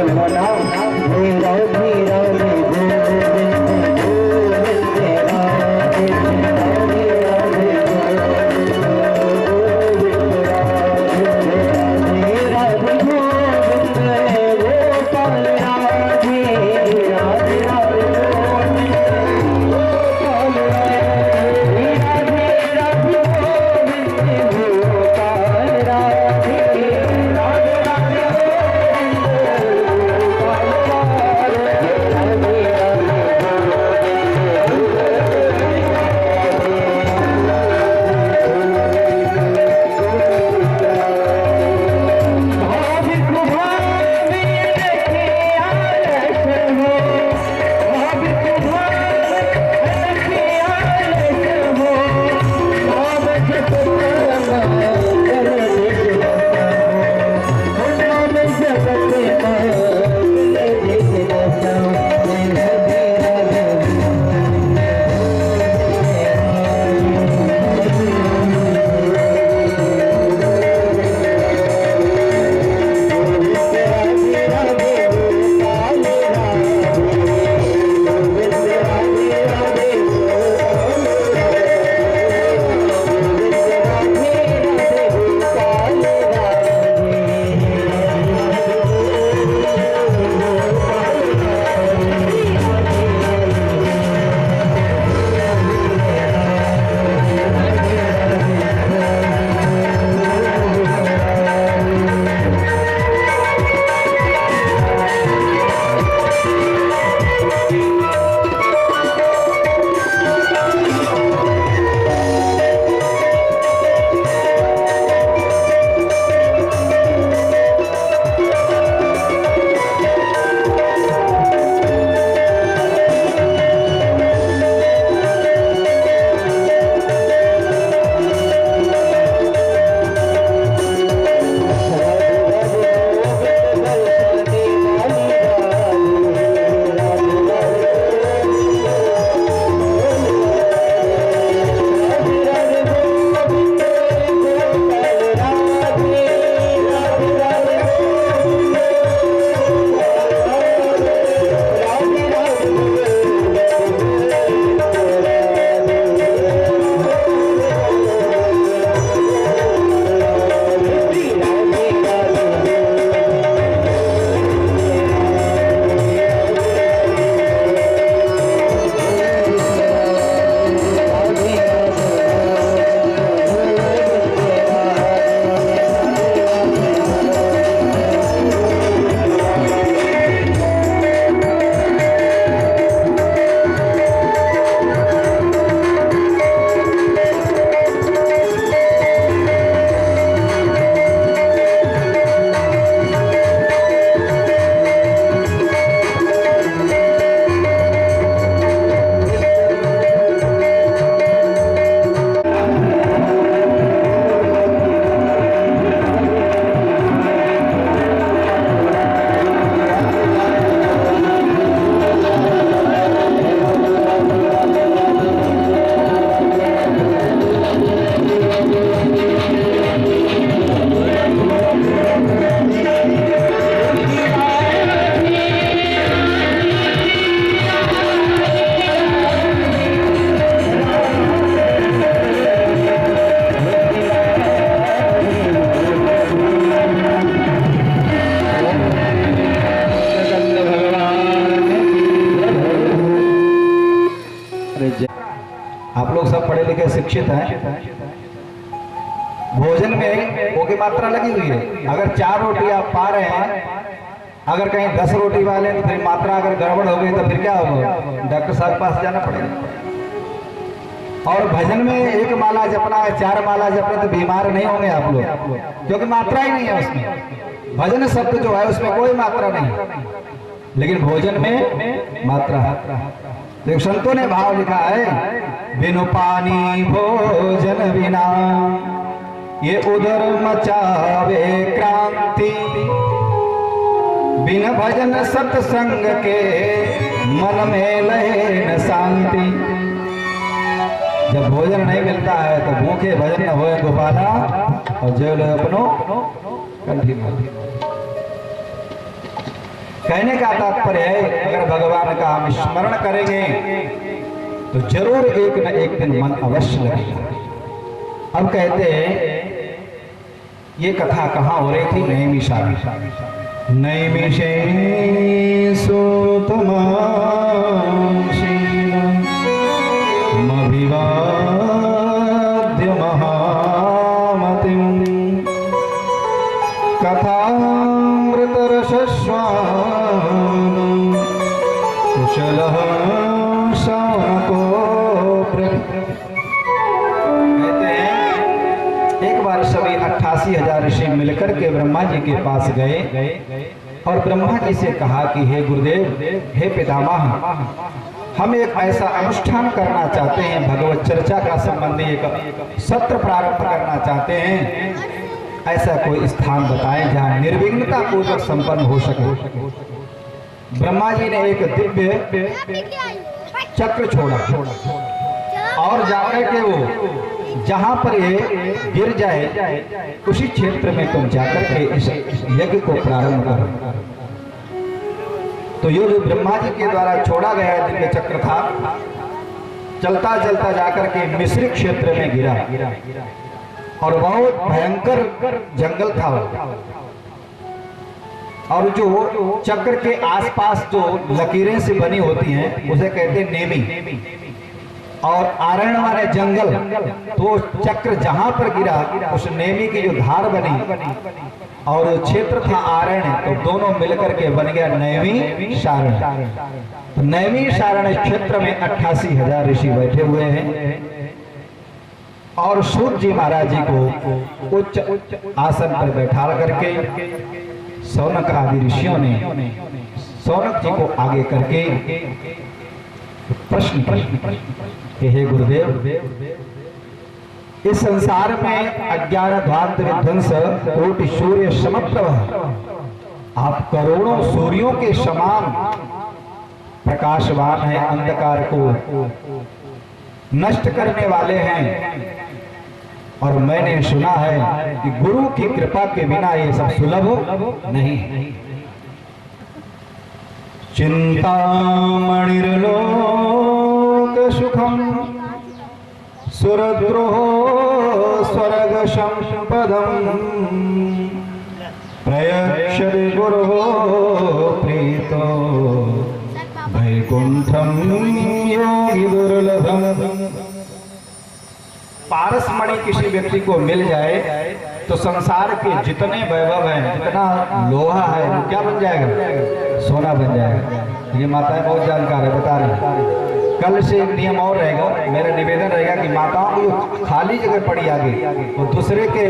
Speaker 4: आप लोग सब पढ़े लिखे शिक्षित हैं। भोजन में वो की मात्रा लगी हुई है। अगर 4 रोटी आप पा रहे हैं, अगर कहीं 10 रोटी वाले तो फिर मात्रा अगर गड़बड़ हो गई तो फिर क्या होगा? डॉक्टर साहब के पास जाना पड़ेगा। और भजन में 1 माला जपना है, 4 माला जपना तो बीमार नहीं होंगे आप लोग, क्योंकि मात्रा ही नहीं है उसमें। भजन शब्द जो है उसमें कोई मात्रा नहीं, लेकिन भोजन में मात्रा है। देखो संतों ने भाव लिखा है, बिनु पानी भोजन बिना ये उधर मचावे क्रांति, बिन भजन सत्संग के मन में लहे न शांति। जब भोजन नहीं मिलता है तो भूखे भजन न होए गोपाला, और जो लोग अपनो कंठी में। कहने का तात्पर्य है, अगर भगवान का हम स्मरण करेंगे तो जरूर एक न एक दिन मन अवश्य लगेगा। अब कहते हैं, ये कथा कहाँ हो रही थी? नैमिषारण्य। नैमिषे सुतमासीन मभिवाद्य महामतिं कथामृतरसस्वान् कुशलः शौनको। कहते हैं एक बार सभी 88,000 ऋषि मिलकर के ब्रह्मा जी के पास गए और ब्रह्मा जी से कहा कि हे गुरुदेव, हे पितामह, हम एक ऐसा अनुष्ठान करना चाहते हैं, भगवत चर्चा का संबंधी एक सत्र प्रारंभ करना चाहते हैं। ऐसा कोई स्थान बताएं जहां निर्विघ्नता पूर्वक संपन्न हो सके। ब्रह्मा जी ने एक दिव्य चक्र छोड़ा और जाकर के वो जहां पर ये गिर जाए उसी क्षेत्र में तुम जाकर के इस यज्ञ को प्रारंभ करो। तो ये जो ब्रह्मा जी के द्वारा छोड़ा गया दिव्य चक्र था, चलता चलता जाकर के मिस्री क्षेत्र में गिरा और बहुत भयंकर जंगल था। और जो चक्र के आसपास जो लकीरें से बनी होती हैं उसे कहते हैं नेमी, और आरण्य माने जंगल। तो चक्र जहां पर गिरा उस नेमी की जो धार बनी और क्षेत्र था आरण्य, तो दोनों मिलकर के बन गया नैमी शारण्य। नैमी शारण्य क्षेत्र में 88,000 ऋषि बैठे हुए हैं और सूत जी महाराज जी को उच्च आसन पर बैठा करके सौनक आदि ऋषियों ने सौनक जी को आगे करके प्रश्न कि हे गुरुदेव, इस संसार में अज्ञान ध्वांत विध्वंस कोटि सूर्य समप्रभ, आप करोड़ों सूर्यों के समान प्रकाशवान हैं, अंधकार को नष्ट करने वाले हैं। और मैंने सुना है कि गुरु की कृपा के बिना ये सब सुलभ नहीं है। चिंतामणिर्लोक सुखम सुरद्रोहो स्वर्ग संपदम प्रयक्षति गुरुः प्रीतो वैकुंठम योगी दुर्लभम। पारसमणि किसी व्यक्ति को मिल जाए तो संसार के जितने वैभव हैं, जितना लोहा है, वो क्या बन जाएगा? सोना बन जाएगा। ये माताएं बहुत जानकार है, बता रही। कल से एक नियम और रहेगा, मेरा निवेदन रहेगा कि माताओं को खाली जगह पड़ी आगे, वो दूसरे के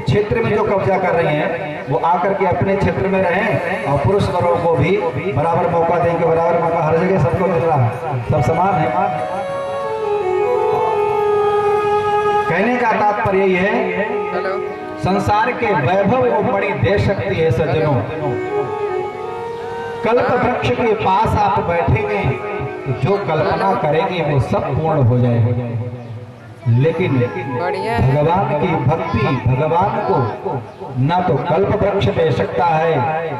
Speaker 4: क्षेत्र में जो कब्जा कर रही हैं वो आकर के अपने क्षेत्र में रहें, और पुरुष वर्गों को भी बराबर मौका देंगे। बराबर मौका हर जगह सबको मिल रहा है, सब समान है। कहने का तात्पर्य ये है, संसार के वैभव को बड़ी दे सकती है सज्जनों। कल्प वृक्ष के पास आप बैठेंगे तो जो कल्पना करेंगे वो सब पूर्ण हो जाएगा। लेकिन भगवान की भक्ति भगवान को ना तो कल्प वृक्ष दे सकता है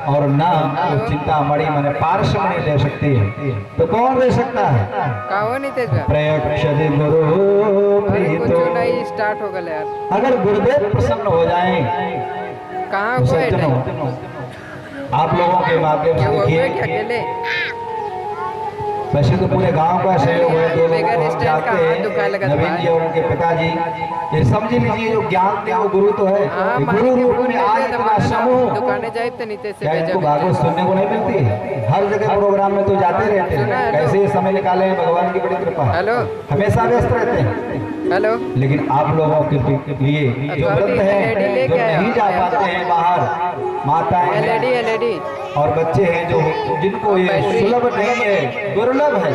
Speaker 4: और ना तो चिंतामणि माने पारसमणि दे सकती है। तो कौन दे सकता है? प्रयक्षति गुरु प्रीतो।
Speaker 5: स्टार्ट हो गया यार।
Speaker 4: अगर गुरुदेव प्रसन्न हो जाएं,
Speaker 5: कहाँ
Speaker 4: तो सज्जनों आप लोगों के माध्यम से देखिए वैसे तो पूरे गांव का सहयोग है, दो लोग को हम जानते हैं, नवीन जी और उनके पिताजी। ये समझ लीजिए जो ज्ञान है वो गुरु तो है। गुरु रूप में आज इतना समूह, क्या इनको भागवत सुनने को नहीं मिलती है? हर जगह प्रोग्राम में तो जाते रहते हैं, कैसे समय निकाले हैं, भगवान की बड़ी कृपा। हमेशा व्यस्त रहते हैं।
Speaker 5: हेलो,
Speaker 4: लेकिन आप लोगों के लिए जो वृद्ध हैं, जो नहीं जा पाते हैं बाहर, माताएं हैं और बच्चे हैं जो जिनको ये सुलभ नहीं है, दुर्लभ है,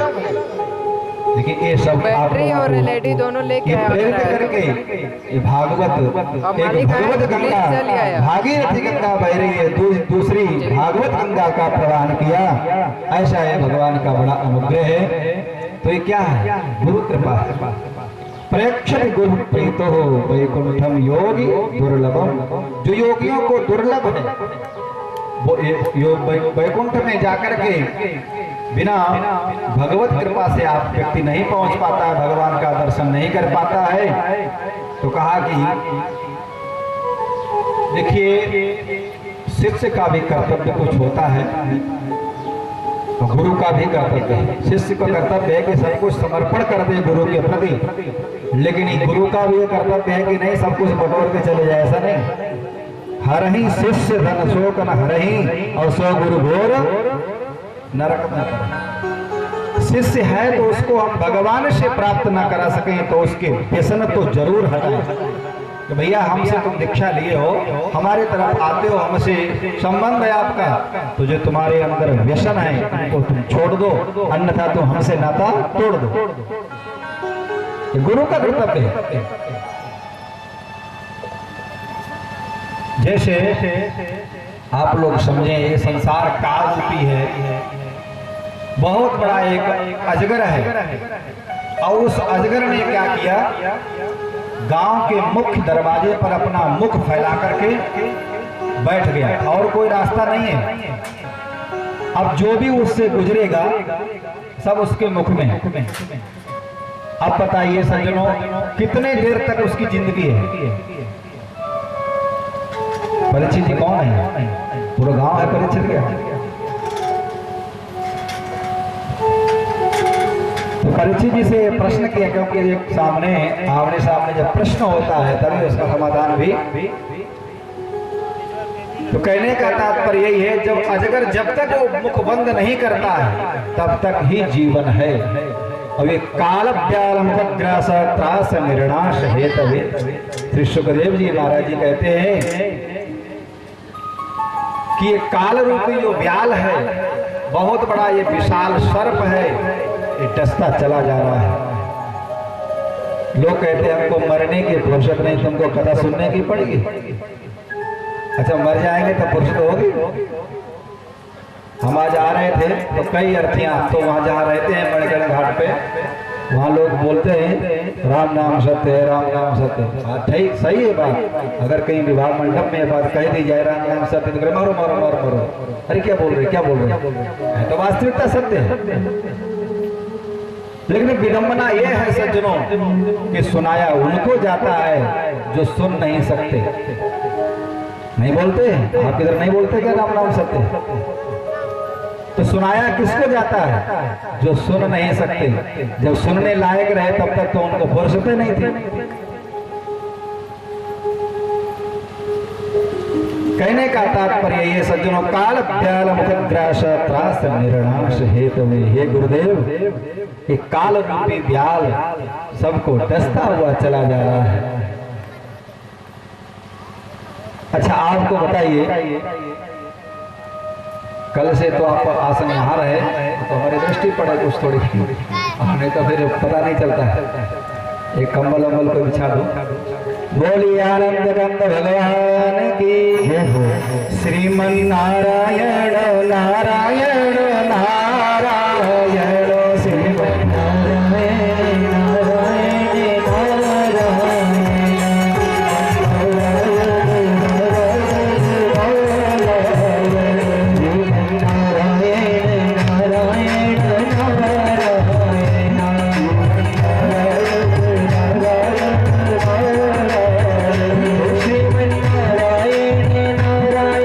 Speaker 4: लेकिन ये सब
Speaker 5: बैटरी और एलईडी दोनों लेके
Speaker 4: ये प्रेरित करके ये भागवत, एक भगवत गंगा, भागीरथी गंगा बह रही है, दूसरी भागवत गंगा का प्रदान किया। ऐसा है भगवान का बड़ा अनुग्रह है। तो ये क्या है? गुरु कृपा है। प्रेक्षण गुरु प्रीतो हो वैकुंठम योगी दुर्लभम। जो योगियों को दुर्लभ है वो वैकुंठ में जाकर के बिना भगवत कृपा से आप व्यक्ति नहीं पहुंच पाता है, भगवान का दर्शन नहीं कर पाता है। तो कहा कि देखिए शिष्य का भी कर्तव्य कुछ होता है, तो गुरु का भी कर्तव्य है। शिष्य का कर्तव्य है कि सब कुछ समर्पण कर दे गुरु के प्रति, लेकिन गुरु का भी कर्तव्य है कि नहीं सब कुछ बटोर के चले जाए, ऐसा नहीं। हर ही शिष्य धन शोक न हरहि और सो गुरु घोर नरक न करे। शिष्य है तो उसको हम भगवान से प्राप्त ना करा सकें तो उसके व्यसन तो जरूर हटाएं कि भैया हमसे तुम दीक्षा लिए हो, हमारे तरफ आते हो, हमसे संबंध है आपका, तो जो तुम्हारे अंदर व्यसन है उनको तुम छोड़ दो, अन्यथा तुम हमसे नाता तोड़ दो। ये गुरु का कर्तव्य है। जैसे आप लोग समझें ये संसार काल रूपी है, बहुत बड़ा एक अजगर है और उस अजगर ने क्या किया, गांव के मुख्य दरवाजे पर अपना मुख फैला करके बैठ गया और कोई रास्ता नहीं है। अब जो भी उससे गुजरेगा सब उसके मुख में। अब बताइए सज्जनों कितने देर तक उसकी जिंदगी है? परीक्षित जी कौन है? पूरा गांव है परीक्षित क्या? तो परीक्षित जी से प्रश्न किया, क्योंकि एक सामने आमने सामने जब प्रश्न होता है तभी उसका समाधान भी। तो कहने का तात्पर्य यही है, जब अजगर जब तक वो मुख बंद नहीं करता है तब तक ही जीवन है। अब ये काल ग्रास त्रास निर्णाश हेतवे, श्री सुखदेव जी महाराज जी कहते हैं कि ये काल रूपी जो व्याल है, बहुत बड़ा ये विशाल सर्प है, ये डसता चला जा रहा है। लोग कहते हैं हमको मरने की फुर्सत नहीं, तुमको कथा सुनने की पड़ेगी। अच्छा मर जाएंगे तो फुर्सत होगी? हम आज आ रहे थे तो कई अर्थियां, तो वहां जहाँ रहते हैं मणिकर्ण घाट पे, वहाँ लोग बोलते हैं राम नाम सत्य है, राम नाम सत्य है। ठीक सही है बात, अगर कहीं विवाह मंडप में बात कह दी जाए राम नाम सत्य तो मारो मारो मारो मारो, अरे क्या बोल रहे क्या बोल रहे, तो वास्तविकता सत्य है। लेकिन विडंबना यह है सज्जनों कि सुनाया उनको जाता है जो सुन नहीं सकते। नहीं बोलते आप इधर नहीं बोलते क्या राम नाम सत्य है? तो सुनाया किसको जाता है? जो सुन नहीं सकते। जब सुनने लायक रहे तब तक तो उनको फुर्सत नहीं थी। कहने का तात्पर्य ये सज्जनों, काल व्याल मुखग्रास त्रास निर्णाश हेतवे, हे गुरुदेव ये काल रूपी व्याल सबको डसता हुआ चला जा रहा है। अच्छा आपको बताइए, कल से तो आप आसन यहाँ रहे तो हमारी दृष्टि पड़े कुछ थोड़ी, नहीं तो फिर पता नहीं चलता है। एक कंबल अम्बल को बिछा दो। बोलिए आनंद कंद भगवान की, श्रीमन नारायण नारायण नारायण, श्रीमन नारायण नारायण नारायण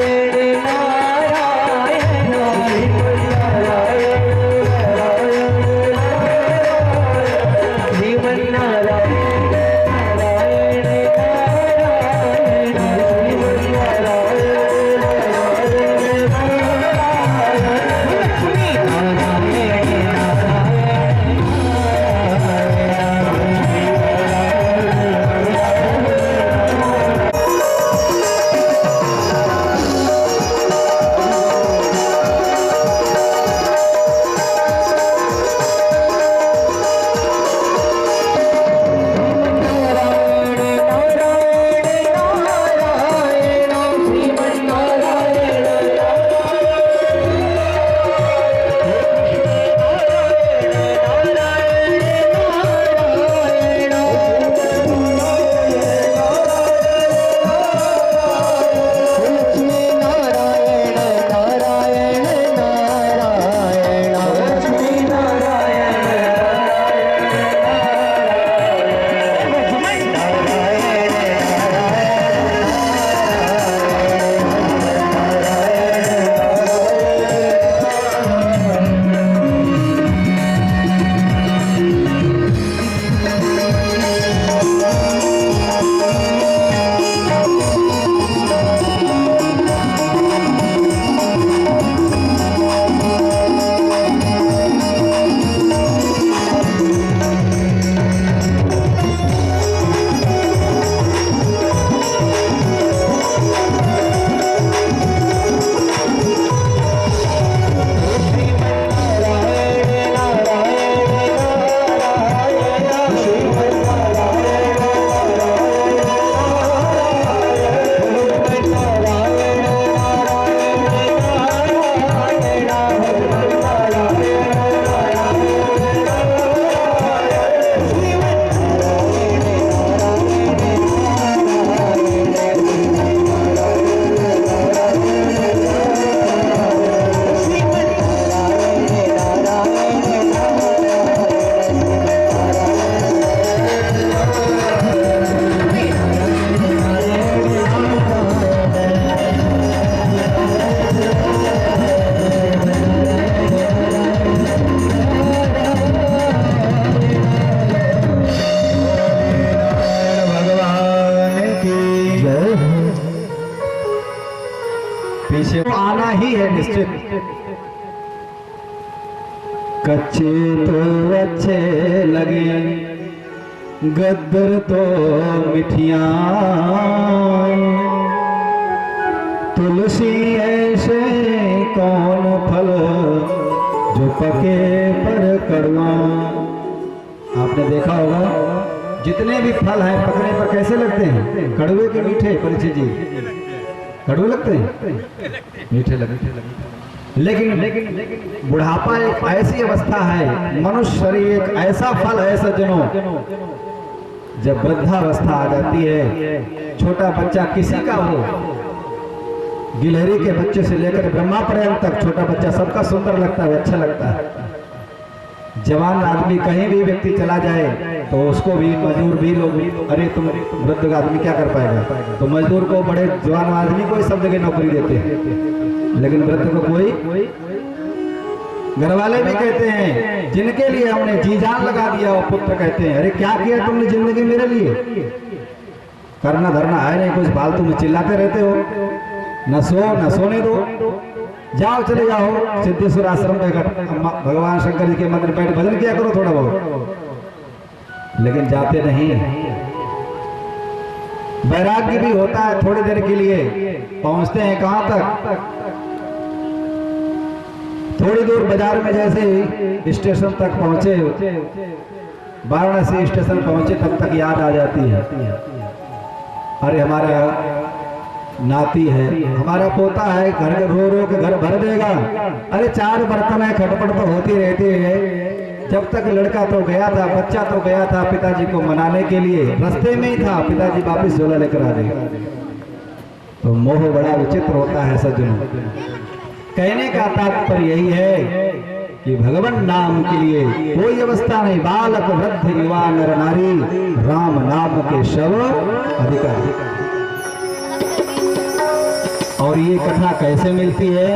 Speaker 4: ही है निश्चित। कच्चे तो अच्छे लगे, गद्दर तो मिठियाँ, तुलसी ऐसे कौन फल जो पके पर कड़वा। आपने देखा होगा जितने भी फल हैं पकने पर कैसे लगते हैं, कड़वे के मीठे। परिचित जी, कड़वे लगते हैं, मीठे लगते। लेकिन बुढ़ापा एक ऐसी अवस्था है, मनुष्य शरीर एक ऐसा फल है सज्जनों, जब वृद्धावस्था आ जाती है, छोटा बच्चा किसी का हो, गिलहरी के बच्चे से लेकर ब्रह्मा पर्यंत तक छोटा बच्चा सबका सुंदर लगता है, अच्छा लगता है। जवान आदमी कहीं भी व्यक्ति चला जाए तो उसको भी, मजदूर भी लोग, अरे तुम वृद्ध आदमी क्या कर पाएगा, तो मजदूर को, बड़े जवान आदमी को सब जगह नौकरी देते हैं, लेकिन वृद्ध को कोई। घर वाले भी कहते हैं जिनके लिए हमने जी जान लगा दिया, वो पुत्र कहते हैं अरे क्या किया तुमने जिंदगी मेरे लिए, करना धरना है नहीं, कुछ फालतू में चिल्लाते रहते हो, न सोने दो, जाओ चले जाओ सिद्धेश्वर आश्रम में, भगवान शंकर जी के मंदिर बैठ भजन किया करो थोड़ा बहुत, लेकिन जाते नहीं। वैराग्य भी होता है थोड़ी देर के लिए, पहुंचते हैं कहां तक, थोड़ी दूर बाजार में, जैसे स्टेशन तक पहुंचे, वाराणसी स्टेशन पहुंचे, तब तक याद आ जाती है अरे हमारा नाती है, हमारा पोता है, घर रो रो के घर भर देगा, अरे 4 बर्तन है, खटपट तो होती रहती है। जब तक लड़का तो गया था, बच्चा तो गया था पिताजी को मनाने के लिए, रास्ते में ही था, पिताजी वापिस झोला लेकर आ गए। तो मोह बड़ा विचित्र होता है सज्जनों। कहने का तात्पर्य यही है कि भगवान नाम के लिए कोई अवस्था नहीं, बालक वृद्ध युवा नर नारी राम नाम के शव अधिकार। और ये कथा कैसे मिलती है,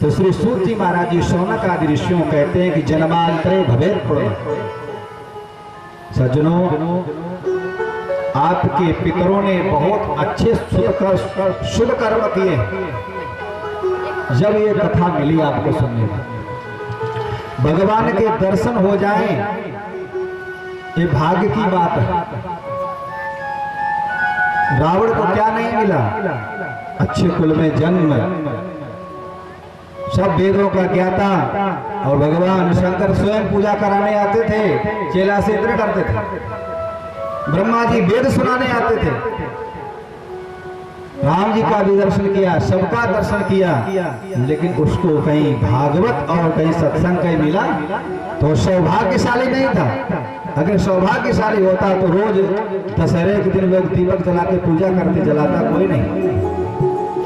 Speaker 4: तो श्री सूत जी महाराज जी शौनक आदि ऋषियों कहते हैं कि जन्मांतरे भवेत् पुण्य। सज्जनों, आपके पितरों ने बहुत अच्छे शुभ कर्म किए। जब ये कथा मिली आपको सुनने में, भगवान के दर्शन हो जाएं, ये भाग्य की बात है। रावण को क्या नहीं मिला, अच्छे कुल में जन्म, सब वेदों का ज्ञाता, और भगवान शंकर स्वयं पूजा कराने आते थे, चेला से इतने डरते थे। ब्रह्मा जी वेद सुनाने आते थे, राम जी का भी दर्शन किया, सबका दर्शन किया, लेकिन उसको कहीं भागवत और कहीं सत्संग कहीं मिला तो सौभाग्यशाली नहीं था। अगर सौभाग्यशाली होता तो रोज दशहरे के दिन लोग दीपक जला के पूजा करते, जलाता कोई नहीं।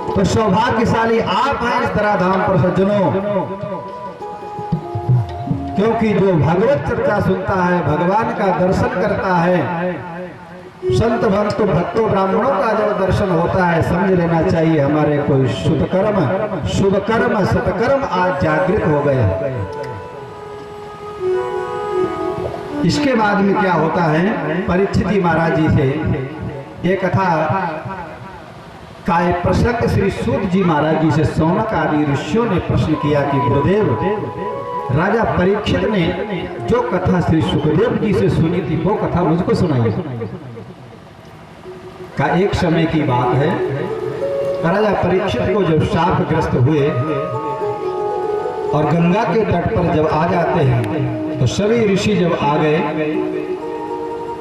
Speaker 4: तो सौभाग्यशाली आप हैं इस तरह धाम पर सज्जनों, क्योंकि जो भगवत चर्चा सुनता है, भगवान का दर्शन करता है, संत भक्तों ब्राह्मणों का जब दर्शन होता है, समझ लेना चाहिए हमारे कोई शुभ कर्म सत्कर्म आज जागृत हो गए। इसके बाद में क्या होता है, परीक्षित जी महाराज जी से ये कथा का एक प्रसंग श्री सूत जी महाराज जी से शौनक आदि ऋषियों ने प्रश्न किया कि गुरुदेव, राजा परीक्षित ने जो कथा श्री सुखदेव जी से सुनी थी वो कथा मुझको सुनाइए। का एक समय की बात है, राजा परीक्षित को जब शापग्रस्त हुए और गंगा के तट पर जब आ जाते हैं, तो सभी ऋषि जब आ गए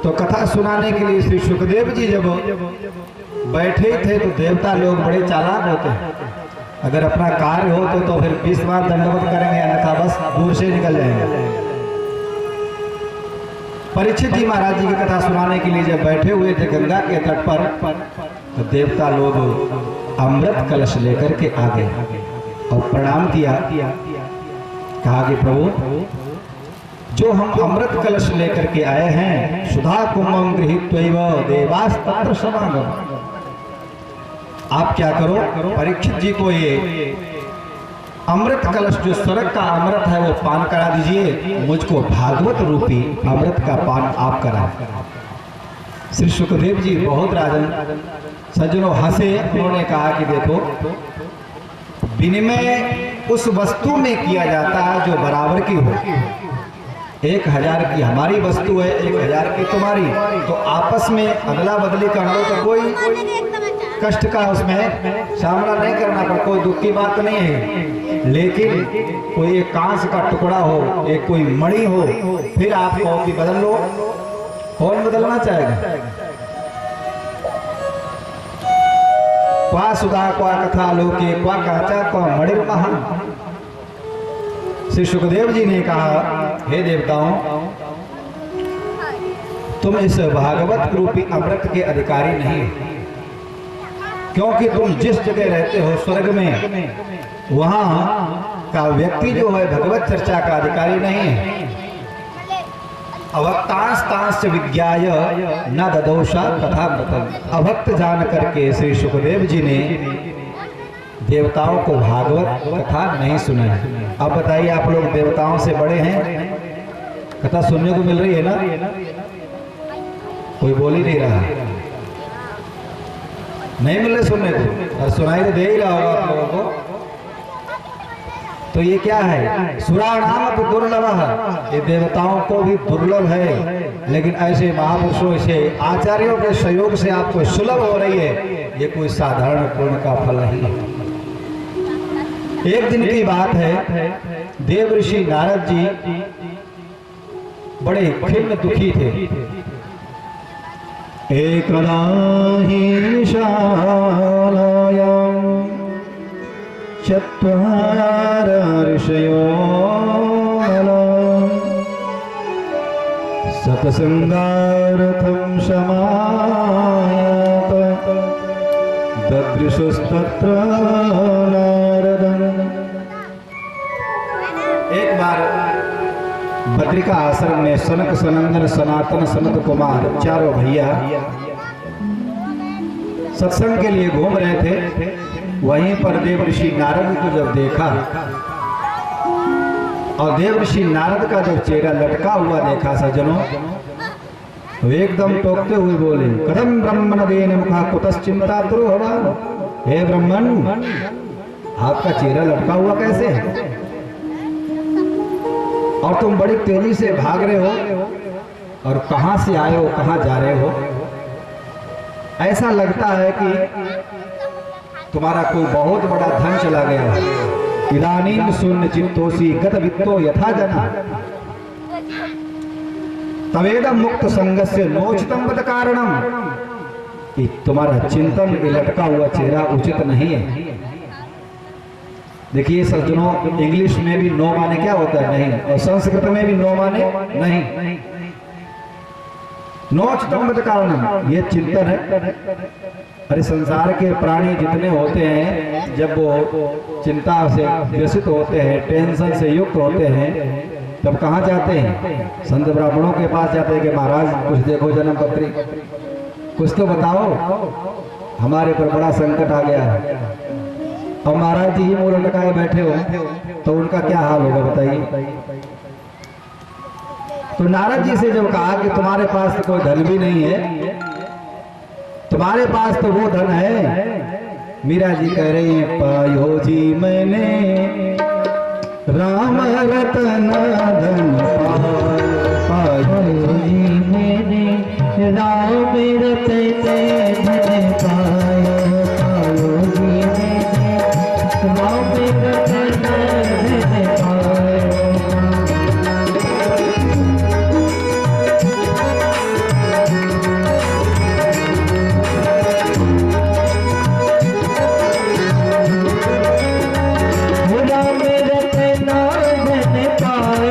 Speaker 4: तो कथा सुनाने के लिए श्री सुखदेव जी जब बैठे थे, तो देवता लोग बड़े चालाक होते हैं, अगर अपना कार्य हो तो फिर 20 बार दंडवत करेंगे, अन्यथा बस दूर से निकल जाएंगे। परीक्षित जी महाराज जी की कथा सुनाने के लिए जब बैठे हुए थे गंगा के तट पर, तो देवता लोग अमृत कलश लेकर के आ गए और प्रणाम किया, कहा कि प्रभु, जो हम अमृत कलश लेकर के आए हैं, सुधा कुंभम गृहीत्वैव देवास्तत्र समागम, आप क्या करो, परीक्षित जी को ये अमृत कलश जो स्वर्ग का अमृत है वो पान करा दीजिए, मुझको भागवत रूपी अमृत का पान आप कराएं। श्री सुखदेव जी बहुत राजन सज्जनों हंसे, उन्होंने कहा कि देखो, विनिमय उस वस्तु में किया जाता है जो बराबर की हो। 1000 की हमारी वस्तु है, 1000 की तुम्हारी, तो आपस में अदला बदली कर लो तो कोई कष्ट का उसमें सामना नहीं करना पड़ा, कोई दुख की बात नहीं है। लेकिन कोई एक कांच का टुकड़ा हो, एक कोई मणि हो, फिर आप कहो कि बदल लो, कौन बदलना चाहेगा? क्वा सुधा क्वा कथा लोके क्वा काचा क्वा मणिर महा। श्री सुखदेव जी ने कहा, हे देवताओं, तुम इस भागवत रूपी अमृत के अधिकारी नहीं, क्योंकि तुम जिस जगह रहते हो स्वर्ग में, वहां का व्यक्ति जो है भगवत चर्चा का अधिकारी नहीं है। अभक्तांश तांश विज्ञाय न ददोषा कथा मृतम। अभक्त जान करके श्री सुखदेव जी ने देवताओं को भागवत कथा नहीं सुनाई। अब बताइए, आप लोग देवताओं से बड़े हैं, कथा सुनने को मिल रही है ना? कोई बोल ही नहीं रहा, नहीं मिल रहे सुनने को, और सुनाई तो दे ही रहा होगा आप लोगों को। तो ये क्या है? सुराणाम तो दुर्लभ, ये देवताओं को भी दुर्लभ है, लेकिन ऐसे महापुरुषों से आचार्यों के सहयोग से आपको सुलभ हो रही है। ये कोई साधारण पुण्य का फल नहीं है। एक दिन की बात है, देव ऋषि नारद जी बड़े खिन्न दुखी थे। एकदा हि शालायां चत्वार ऋषयो सत्संगार्थं समायात ददृशुस्तत्र नारदम्। एक बार बद्रिका आश्रम में सनक सनंदन सनातन सनत कुमार चारों भैया सत्संग के लिए घूम रहे थे। वहीं पर देव ऋषि नारद को जब देखा, और देव ऋषि नारद का जब चेहरा लटका हुआ देखा सज्जनों, तो एकदम टोकते हुए बोले, कथम ब्रह्मण देन मुखा कुतश्चिंता द्रोहवा। हे ब्रह्मन, आपका चेहरा लटका हुआ कैसे है, और तुम बड़ी तेजी से भाग रहे हो, और कहां से आए हो, कहां जा रहे हो? ऐसा लगता है कि तुम्हारा कोई बहुत बड़ा धन चला गया है। इदानीं शून्य चित्तोसी गत वित्तो यथा जना तवेदम मुक्त संगस्य नोचितम बद कारणम। तुम्हारा चिंतन, लटका हुआ चेहरा उचित नहीं है। देखिए सज्जनों, इंग्लिश में भी नो माने क्या होता है? नहीं, और संस्कृत में भी नो माने नहीं। नोचितम बद कारणम, ये चिंतन है। अरे संसार के प्राणी जितने होते हैं, जब वो चिंता से ग्रसित होते हैं, टेंशन से युक्त होते हैं, तब कहाँ जाते हैं? संत ब्राह्मणों के पास जाते हैं कि महाराज कुछ देखो जन्म पत्री, कुछ तो बताओ, हमारे पर बड़ा संकट आ गया है। और महाराज जी ही मुंह लटकाए बैठे हो, तो उनका क्या हाल होगा बताइए? तो नारद जी से जब कहा कि तुम्हारे पास तो कोई धन भी नहीं है, तुम्हारे पास तो वो धन है, मीरा जी कह रही है, पायो जी मैंने राम रतन धन पायो जी मैंने राम रतन धन पायो, पायो जी मैंने राम रतन धन पायो। राम रतन धन पायो,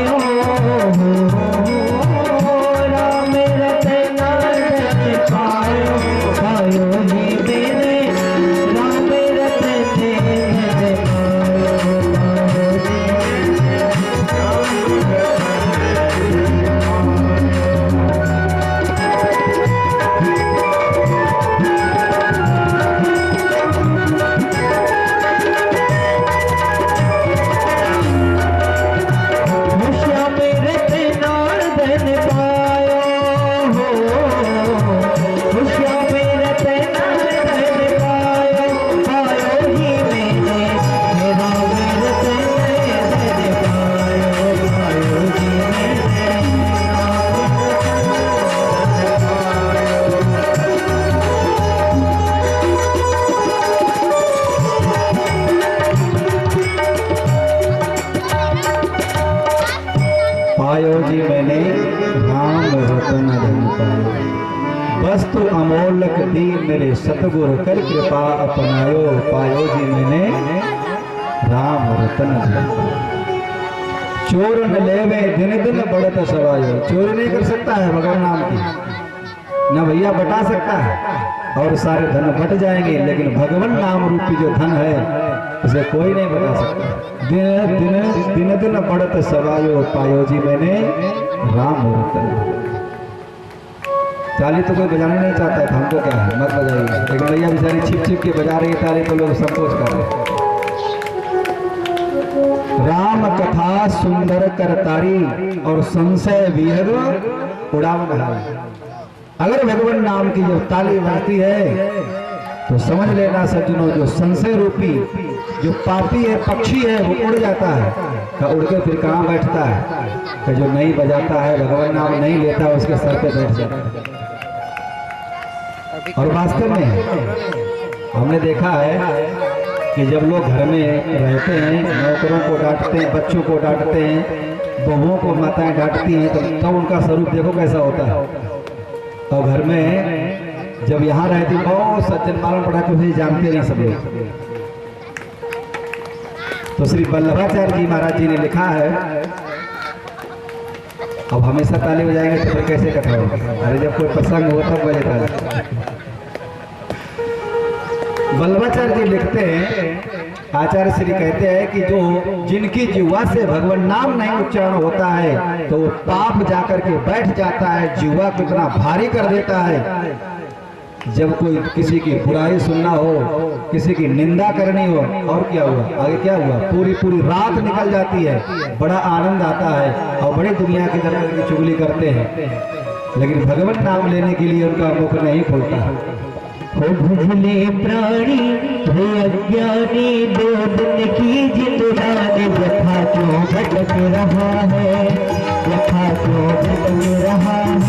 Speaker 4: पायो जी मैंने राम रतन धन पायो। वस्तु अमोलक दी मेरे सतगुरु कर कृपा अपनायो। पायो जी मैंने राम रतन धन पायो। चोर न लेवे दिन दिन बढ़त सवायो। चोरी नहीं कर सकता है भगवान नाम की, न भैया बटा सकता है और सारे धन बट जाएंगे, लेकिन भगवान नाम रूपी जो धन है उसे कोई नहीं बता सकता। दिन दिन दिन दिन बढ़त सवायो। पायो जी मैंने राम रतन। ताली तो कोई बजाना नहीं चाहता था, हमको क्या है, मत बजाइए, लेकिन भैया बेचारी छिप छिप के बजा रही है ताली, तो लोग संकोच कर रहे हैं। राम कथा सुंदर करतारी और संशय विहग उड़ावन है। अगर भगवान नाम की जब ताली बजती है तो समझ लेना सज्जनों, जो संशय रूपी जो पापी है, पक्षी है, वो उड़ जाता है। का उड़ के फिर कहाँ बैठता है? कि जो नहीं बजाता है, भगवान नाम नहीं लेता, उसके सर पे बैठ जाता है। और वास्तव में हमने देखा है कि जब लोग घर में रहते हैं, नौकरों को डांटते हैं, बच्चों को डांटते हैं, बहुओं को माताएं डांटती हैं, तो उनका स्वरूप देखो कैसा होता है। और घर में जब यहाँ रहती, बहुत सज्जन पालन पढ़ा के जानते नहीं सब लोग। तो श्री वल्लभाचार्य जी महाराज जी ने लिखा है, अब हमेशा ताली बजाएंगे तो फिर कैसे कथा होगा? अरे जब कोई प्रसंग हो तब बजे ताली। वल्लभाचार्य जी लिखते हैं, आचार्य श्री कहते हैं कि जो जिनकी जीवा से भगवान नाम नहीं उच्चारण होता है तो वो पाप जाकर के बैठ जाता है, जीवा को इतना भारी कर देता है। जब कोई किसी की बुराई सुनना हो, किसी की निंदा करनी हो, और क्या हुआ, आगे क्या हुआ, पूरी पूरी रात निकल जाती है, बड़ा आनंद आता है और बड़ी दुनिया की तरफ की चुगली करते हैं, लेकिन भगवान नाम लेने के लिए उनका मुख नहीं खुलता।
Speaker 9: हो भुजले प्राणी हे अज्ञानी, दो दिन की जिंदगानी, व्यथा क्यों भटक रहा है, व्यथा क्यों भटक रहा है।